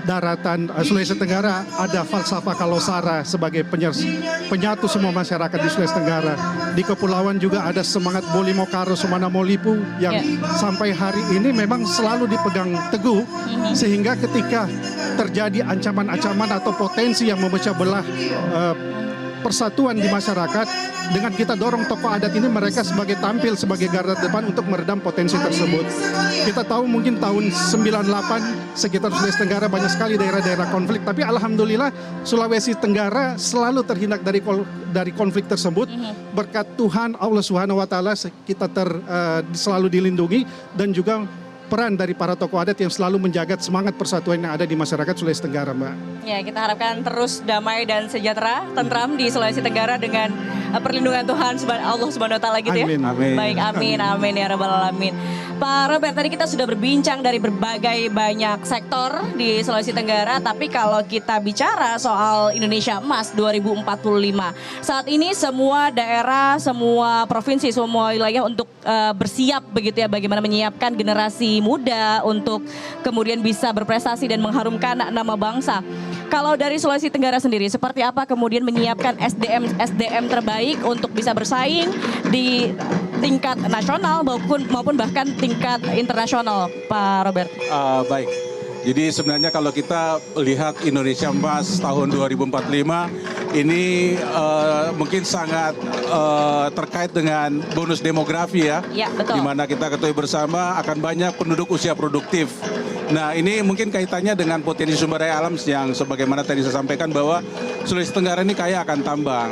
daratan Sulawesi Tenggara ada falsafah Kalosara sebagai penyatu semua masyarakat di Sulawesi Tenggara. Di kepulauan juga ada semangat Bolimo Karo Sumana Molipu yang sampai hari ini memang selalu dipegang teguh, sehingga ketika terjadi ancaman-ancaman atau potensi yang memecah belah persatuan di masyarakat, dengan kita dorong tokoh adat ini, mereka tampil sebagai garda depan untuk meredam potensi tersebut. Kita tahu mungkin tahun 98 sekitar Sulawesi Tenggara banyak sekali daerah-daerah konflik, tapi alhamdulillah Sulawesi Tenggara selalu terhindar dari konflik tersebut. Berkat Tuhan Allah Subhanahu wa taala kita selalu dilindungi, dan juga peran dari para tokoh adat yang selalu menjaga semangat persatuan yang ada di masyarakat Sulawesi Tenggara, Mbak. Ya, kita harapkan terus damai dan sejahtera, tentram di Sulawesi Tenggara dengan perlindungan Tuhan Allah Subhanahu wa taala gitu ya. Amin. Amin. Baik, amin ya rabbal alamin. Pak Robert, tadi kita sudah berbincang dari berbagai banyak sektor di Sulawesi Tenggara, tapi kalau kita bicara soal Indonesia Emas 2045, saat ini semua daerah, semua provinsi, semua wilayah untuk bersiap begitu ya, bagaimana menyiapkan generasi muda untuk kemudian bisa berprestasi dan mengharumkan nama bangsa. Kalau dari Sulawesi Tenggara sendiri, seperti apa kemudian menyiapkan SDM terbaik untuk bisa bersaing di tingkat nasional maupun bahkan tingkat internasional, Pak Robert? Baik. Jadi sebenarnya kalau kita lihat Indonesia Emas tahun 2045 ini mungkin sangat terkait dengan bonus demografi ya. Ya, betul. Di mana kita ketahui bersama akan banyak penduduk usia produktif. Nah, ini mungkin kaitannya dengan potensi sumber daya alam yang sebagaimana tadi saya sampaikan bahwa Sulawesi Tenggara ini kaya akan tambang.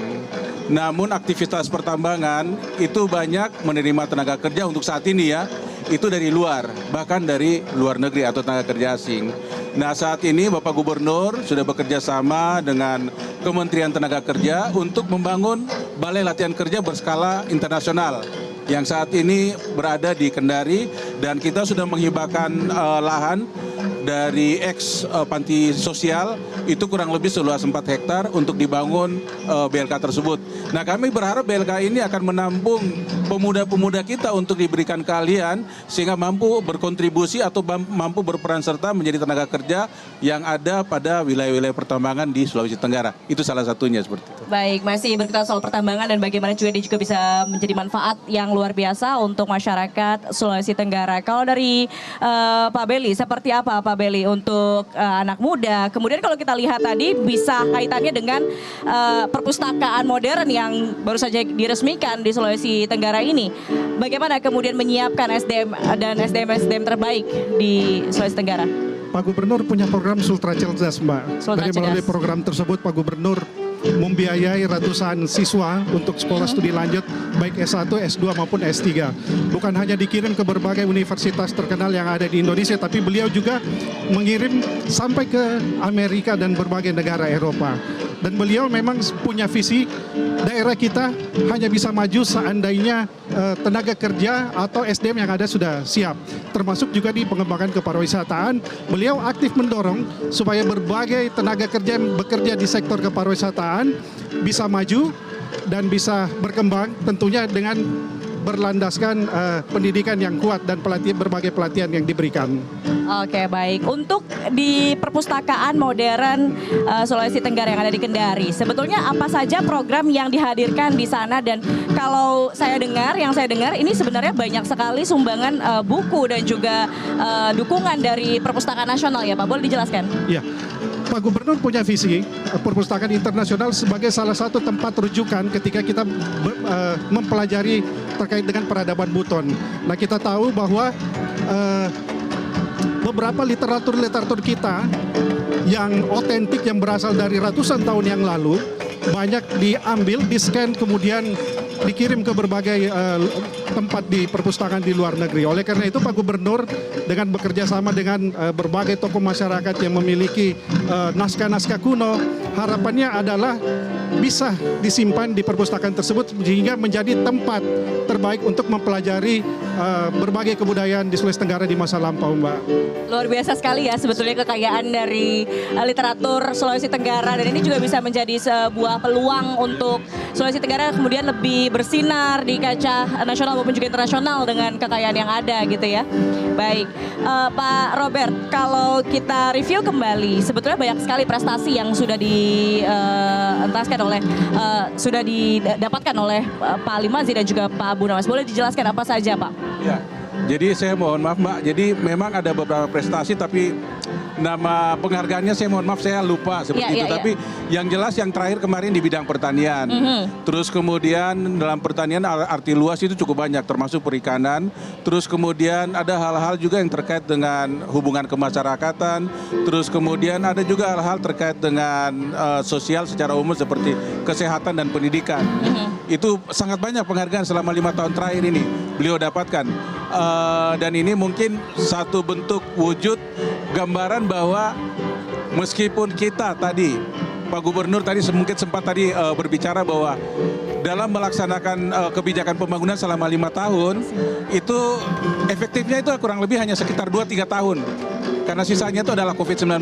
Namun aktivitas pertambangan itu banyak menerima tenaga kerja untuk saat ini ya, itu dari luar, bahkan dari luar negeri atau tenaga kerja asing. Nah, saat ini Bapak Gubernur sudah bekerja sama dengan Kementerian Tenaga Kerja untuk membangun balai latihan kerja berskala internasional yang saat ini berada di Kendari, dan kita sudah menghibahkan lahan dari panti sosial itu kurang lebih seluas 4 hektar untuk dibangun BLK tersebut. Nah, kami berharap BLK ini akan menampung pemuda-pemuda kita untuk diberikan keahlian sehingga mampu berkontribusi atau mampu berperan serta menjadi tenaga kerja yang ada pada wilayah-wilayah pertambangan di Sulawesi Tenggara. Itu salah satunya seperti itu. Baik, masih berkaitan soal pertambangan dan bagaimana juga dia juga bisa menjadi manfaat yang luar biasa untuk masyarakat Sulawesi Tenggara. Kalau dari Pak Belly, seperti apa Pak Belly untuk anak muda? Kemudian kalau kita lihat tadi bisa kaitannya dengan perpustakaan modern yang baru saja diresmikan di Sulawesi Tenggara ini. Bagaimana kemudian menyiapkan SDM dan SDM terbaik di Sulawesi Tenggara? Pak Gubernur punya program Sultra Cerdas, Mbak. Sultra Dari melalui Cerdas. program tersebut Pak Gubernur membiayai ratusan siswa untuk sekolah studi lanjut baik S1, S2 maupun S3. Bukan hanya dikirim ke berbagai universitas terkenal yang ada di Indonesia, tapi beliau juga mengirim sampai ke Amerika dan berbagai negara Eropa. Dan beliau memang punya visi daerah kita hanya bisa maju seandainya tenaga kerja atau SDM yang ada sudah siap. Termasuk juga di pengembangan kepariwisataan, beliau aktif mendorong supaya berbagai tenaga kerja yang bekerja di sektor kepariwisataan bisa maju dan bisa berkembang, tentunya dengan berlandaskan pendidikan yang kuat dan berbagai pelatihan yang diberikan. Oke, baik. Untuk di perpustakaan modern Sulawesi Tenggara yang ada di Kendari, sebetulnya apa saja program yang dihadirkan di sana? Dan kalau yang saya dengar ini sebenarnya banyak sekali sumbangan buku dan juga dukungan dari perpustakaan nasional ya Pak, boleh dijelaskan? Ya, Pak Gubernur punya visi perpustakaan internasional sebagai salah satu tempat rujukan ketika kita mempelajari terkait dengan peradaban Buton. Nah, kita tahu bahwa beberapa literatur kita yang otentik yang berasal dari ratusan tahun yang lalu banyak diambil, di-scan, kemudian dikirim ke berbagai tempat di perpustakaan di luar negeri. Oleh karena itu Pak Gubernur dengan bekerja sama dengan berbagai tokoh masyarakat yang memiliki naskah-naskah kuno, harapannya adalah bisa disimpan di perpustakaan tersebut sehingga menjadi tempat terbaik untuk mempelajari berbagai kebudayaan di Sulawesi Tenggara di masa lampau, Mbak. Luar biasa sekali ya sebetulnya kekayaan dari literatur Sulawesi Tenggara, dan ini juga bisa menjadi sebuah peluang untuk Sulawesi Tenggara kemudian lebih bersinar di kancah nasional maupun juga internasional dengan kekayaan yang ada gitu ya. Baik, Pak Robert, kalau kita review kembali, sebetulnya banyak sekali prestasi yang sudah sudah didapatkan oleh Pak Ali Mazzi dan juga Pak Abu Nawas. Boleh dijelaskan apa saja, Pak? Ya, jadi saya mohon maaf Mbak, jadi memang ada beberapa prestasi tapi nama penghargaannya saya mohon maaf saya lupa seperti itu. Tapi yang jelas yang terakhir kemarin di bidang pertanian. Terus kemudian dalam pertanian arti luas itu cukup banyak termasuk perikanan. Terus kemudian ada hal-hal juga yang terkait dengan hubungan kemasyarakatan. Terus kemudian ada juga hal-hal terkait dengan sosial secara umum seperti kesehatan dan pendidikan. Itu sangat banyak penghargaan selama 5 tahun terakhir ini beliau dapatkan. Dan ini mungkin satu bentuk wujud gambaran bahwa meskipun kita tadi, Pak Gubernur tadi mungkin sempat tadi berbicara bahwa dalam melaksanakan kebijakan pembangunan selama 5 tahun, itu efektifnya itu kurang lebih hanya sekitar 2-3 tahun. Karena sisanya itu adalah COVID-19.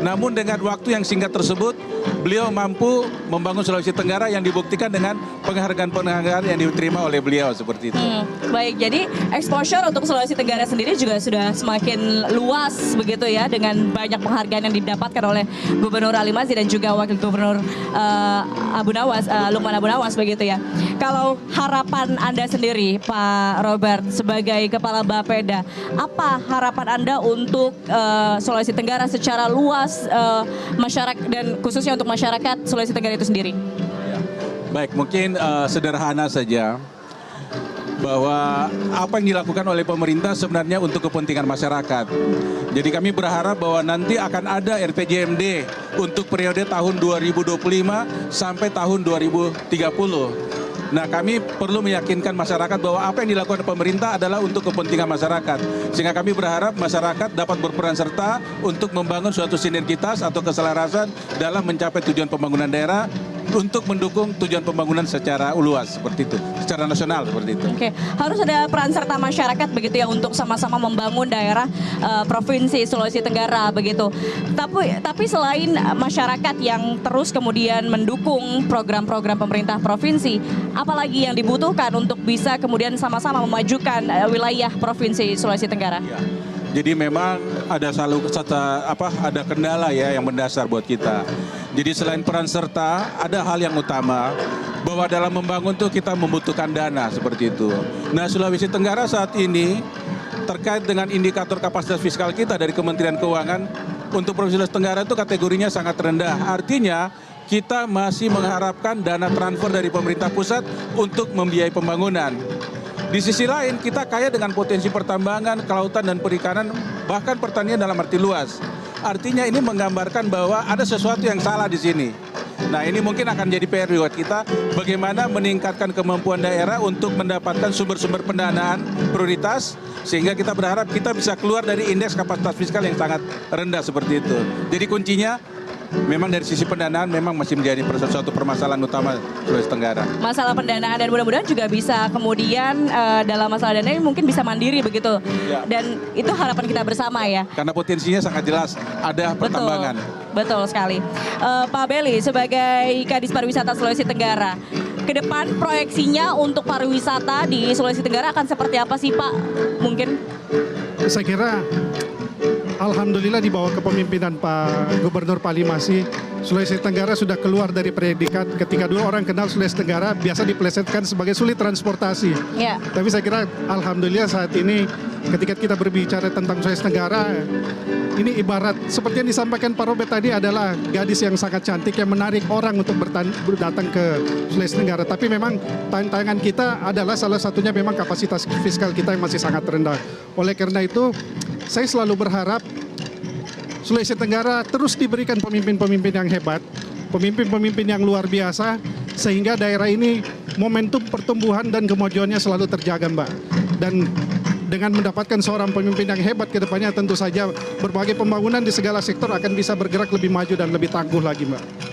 Namun dengan waktu yang singkat tersebut, beliau mampu membangun Sulawesi Tenggara yang dibuktikan dengan penghargaan-penghargaan yang diterima oleh beliau seperti itu. Baik, jadi exposure untuk Sulawesi Tenggara sendiri juga sudah semakin luas begitu ya, dengan banyak penghargaan yang didapatkan oleh Gubernur Ali Mazzi dan juga Wakil Gubernur Lukman Abu Nawas begitu ya. Kalau harapan Anda sendiri Pak Robert sebagai Kepala Bapeda, apa harapan Anda untuk Sulawesi Tenggara secara luas, masyarakat dan khususnya untuk masyarakat Sulawesi Tenggara itu sendiri? Baik, mungkin sederhana saja bahwa apa yang dilakukan oleh pemerintah sebenarnya untuk kepentingan masyarakat. Jadi kami berharap bahwa nanti akan ada RPJMD untuk periode tahun 2025 sampai tahun 2030. Nah, kami perlu meyakinkan masyarakat bahwa apa yang dilakukan pemerintah adalah untuk kepentingan masyarakat. Sehingga kami berharap masyarakat dapat berperan serta untuk membangun suatu sinergitas atau keselarasan dalam mencapai tujuan pembangunan daerah untuk mendukung tujuan pembangunan secara luas seperti itu, secara nasional seperti itu. Oke, harus ada peran serta masyarakat begitu ya untuk sama-sama membangun daerah provinsi Sulawesi Tenggara begitu. Tapi selain masyarakat yang terus kemudian mendukung program-program pemerintah provinsi, apalagi yang dibutuhkan untuk bisa kemudian sama-sama memajukan wilayah provinsi Sulawesi Tenggara? Ya. Jadi memang ada ada kendala ya yang mendasar buat kita. Jadi selain peran serta, ada hal yang utama bahwa dalam membangun tuh kita membutuhkan dana seperti itu. Nah, Sulawesi Tenggara saat ini terkait dengan indikator kapasitas fiskal kita dari Kementerian Keuangan untuk Provinsi Sulawesi Tenggara itu kategorinya sangat rendah. Artinya kita masih mengharapkan dana transfer dari pemerintah pusat untuk membiayai pembangunan. Di sisi lain kita kaya dengan potensi pertambangan, kelautan dan perikanan, bahkan pertanian dalam arti luas. Artinya ini menggambarkan bahwa ada sesuatu yang salah di sini. Nah, ini mungkin akan jadi PR buat kita bagaimana meningkatkan kemampuan daerah untuk mendapatkan sumber-sumber pendanaan prioritas sehingga kita berharap kita bisa keluar dari indeks kapasitas fiskal yang sangat rendah seperti itu. Jadi kuncinya memang dari sisi pendanaan memang masih menjadi suatu permasalahan utama Sulawesi Tenggara. Masalah pendanaan dan mudah-mudahan juga bisa kemudian dalam masalah dana ini mungkin bisa mandiri begitu. Ya. Dan itu harapan kita bersama ya. Karena potensinya sangat jelas ada pertambangan. Betul sekali. Pak Belly sebagai Kadis Pariwisata Sulawesi Tenggara, ke depan proyeksinya untuk pariwisata di Sulawesi Tenggara akan seperti apa sih Pak? Mungkin? Saya kira alhamdulillah di bawah kepemimpinan Pak Gubernur Pak Ali Mazzi, Sulawesi Tenggara sudah keluar dari predikat ketika dulu orang kenal Sulawesi Tenggara biasa dipelesetkan sebagai sulit transportasi. Yeah. Tapi saya kira alhamdulillah saat ini ketika kita berbicara tentang Sulawesi Tenggara, ini ibarat seperti yang disampaikan Pak Robert tadi adalah gadis yang sangat cantik yang menarik orang untuk datang ke Sulawesi Tenggara. Tapi memang tantangan kita adalah salah satunya memang kapasitas fiskal kita yang masih sangat rendah. Oleh karena itu, saya selalu berharap Sulawesi Tenggara terus diberikan pemimpin-pemimpin yang hebat, pemimpin-pemimpin yang luar biasa, sehingga daerah ini momentum pertumbuhan dan kemajuannya selalu terjaga, Mbak. Dan dengan mendapatkan seorang pemimpin yang hebat ke depannya, tentu saja berbagai pembangunan di segala sektor akan bisa bergerak lebih maju dan lebih tangguh lagi, Mbak.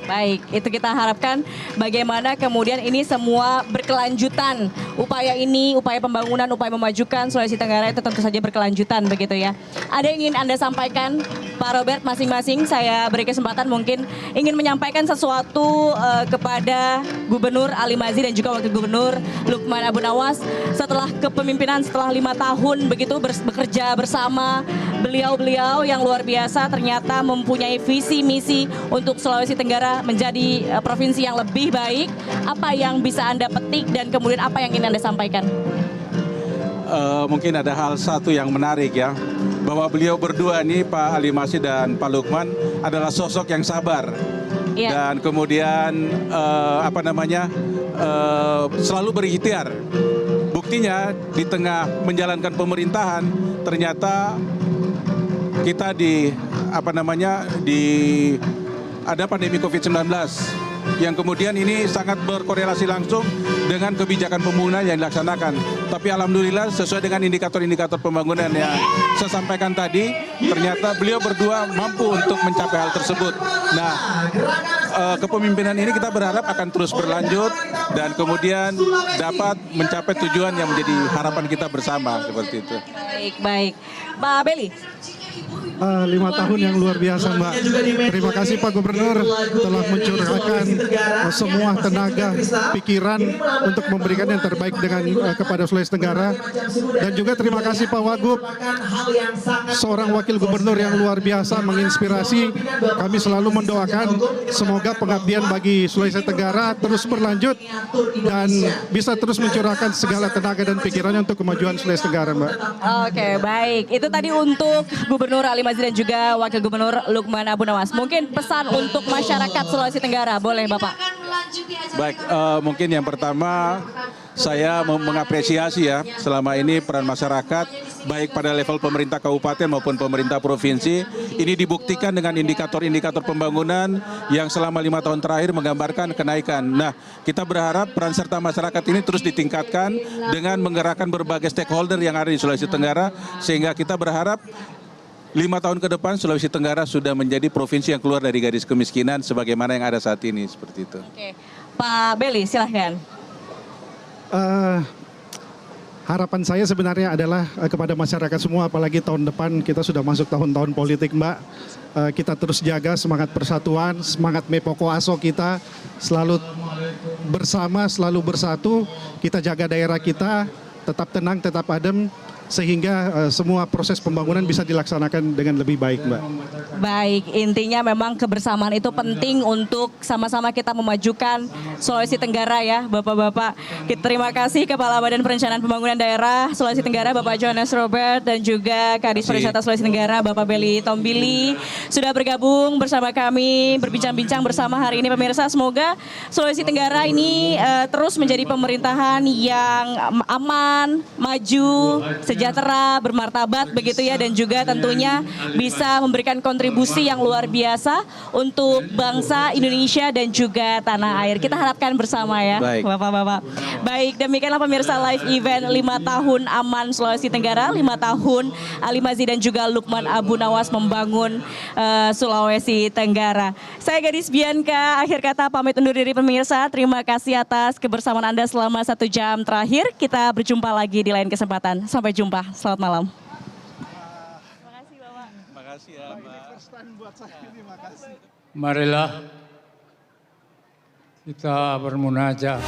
Baik, itu kita harapkan bagaimana kemudian ini semua berkelanjutan. Upaya ini, upaya pembangunan, upaya memajukan Sulawesi Tenggara itu tentu saja berkelanjutan begitu ya. Ada yang ingin Anda sampaikan, Pak Robert, masing-masing saya beri kesempatan mungkin ingin menyampaikan sesuatu kepada Gubernur Ali Mazzi dan juga Wakil Gubernur Lukman Abu Nawas setelah kepemimpinan setelah 5 tahun begitu bekerja bersama beliau-beliau yang luar biasa ternyata mempunyai visi misi untuk Sulawesi Tenggara menjadi provinsi yang lebih baik. Apa yang bisa Anda petik dan kemudian apa yang ingin Anda sampaikan? mungkin ada hal satu yang menarik ya, bahwa beliau berdua nih, Pak Ali Masih dan Pak Lukman, adalah sosok yang sabar. Iya. Dan kemudian selalu berikhtiar. Buktinya di tengah menjalankan pemerintahan ternyata kita ada pandemi COVID-19 yang kemudian ini sangat berkorelasi langsung dengan kebijakan pembangunan yang dilaksanakan. Tapi alhamdulillah sesuai dengan indikator-indikator pembangunan yang saya sampaikan tadi, ternyata beliau berdua mampu untuk mencapai hal tersebut. Nah, kepemimpinan ini kita berharap akan terus berlanjut dan kemudian dapat mencapai tujuan yang menjadi harapan kita bersama, seperti itu. Baik. Pak Beli. 5 tahun yang luar biasa, Mbak. Terima kasih Pak Gubernur telah mencurahkan semua tenaga, pikiran untuk memberikan yang terbaik kepada Sulawesi Tenggara. Dan juga terima kasih Pak Wagub, seorang wakil gubernur yang luar biasa, menginspirasi. Kami selalu mendoakan semoga pengabdian bagi Sulawesi Tenggara terus berlanjut dan bisa terus mencurahkan segala tenaga dan pikirannya untuk kemajuan Sulawesi Tenggara, Mbak. Oke, baik. Itu tadi untuk Gubernur Ali Mazzi dan juga Wakil Gubernur Lukman Abu Nawas. Mungkin pesan untuk masyarakat Sulawesi Tenggara, boleh Bapak? Baik, mungkin yang pertama saya mengapresiasi ya selama ini peran masyarakat baik pada level pemerintah kabupaten maupun pemerintah provinsi ini dibuktikan dengan indikator-indikator pembangunan yang selama 5 tahun terakhir menggambarkan kenaikan. Nah, kita berharap peran serta masyarakat ini terus ditingkatkan dengan menggerakkan berbagai stakeholder yang ada di Sulawesi Tenggara sehingga kita berharap 5 tahun ke depan Sulawesi Tenggara sudah menjadi provinsi yang keluar dari garis kemiskinan sebagaimana yang ada saat ini, seperti itu. Oke. Pak Beli, silahkan. Harapan saya sebenarnya adalah kepada masyarakat semua, apalagi tahun depan kita sudah masuk tahun-tahun politik, Mbak. Kita terus jaga semangat persatuan, semangat Mepoko Aso kita, selalu bersama, selalu bersatu. Kita jaga daerah kita, tetap tenang, tetap adem, sehingga semua proses pembangunan bisa dilaksanakan dengan lebih baik, Mbak. Baik, intinya memang kebersamaan itu penting untuk sama-sama kita memajukan Sulawesi Tenggara ya, Bapak-Bapak. Terima kasih Kepala Badan Perencanaan Pembangunan Daerah Sulawesi Tenggara, Bapak Johannes Robert, dan juga Kadis Pariwisata Sulawesi Tenggara, Bapak Beli Tombili, sudah bergabung bersama kami, berbincang-bincang bersama hari ini, pemirsa. Semoga Sulawesi Tenggara ini terus menjadi pemerintahan yang aman, maju, sejahtera, bermartabat begitu ya, dan juga tentunya bisa memberikan kontribusi yang luar biasa untuk bangsa Indonesia dan juga tanah air. Kita harapkan bersama ya, Bapak-bapak. Baik, demikianlah pemirsa live event 5 tahun aman Sulawesi Tenggara, 5 tahun Ali Mazzi dan juga Lukman Abu Nawas membangun Sulawesi Tenggara. Saya Gadis Bianca, akhir kata pamit undur diri pemirsa. Terima kasih atas kebersamaan Anda selama 1 jam terakhir. Kita berjumpa lagi di lain kesempatan. Sampai jumpa. Selamat malam. Terima kasih, Bapak. Terima kasih ya, Mbak. Marilah kita bermunajat.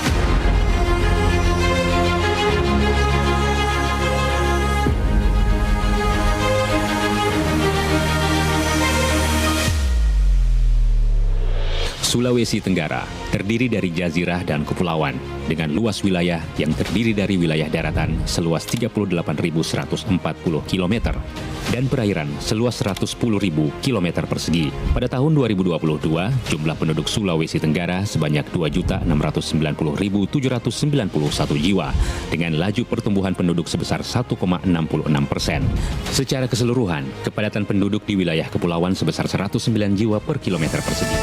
Sulawesi Tenggara terdiri dari jazirah dan kepulauan dengan luas wilayah yang terdiri dari wilayah daratan seluas 38.140 km dan perairan seluas 110.000 km persegi. Pada tahun 2022, jumlah penduduk Sulawesi Tenggara sebanyak 2.690.791 jiwa dengan laju pertumbuhan penduduk sebesar 1,66%. Secara keseluruhan, kepadatan penduduk di wilayah kepulauan sebesar 109 jiwa per kilometer persegi.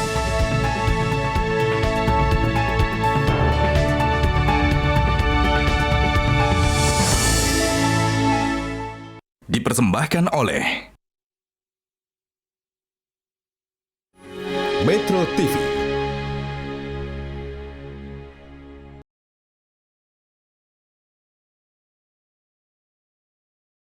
Dipersembahkan oleh Metro TV.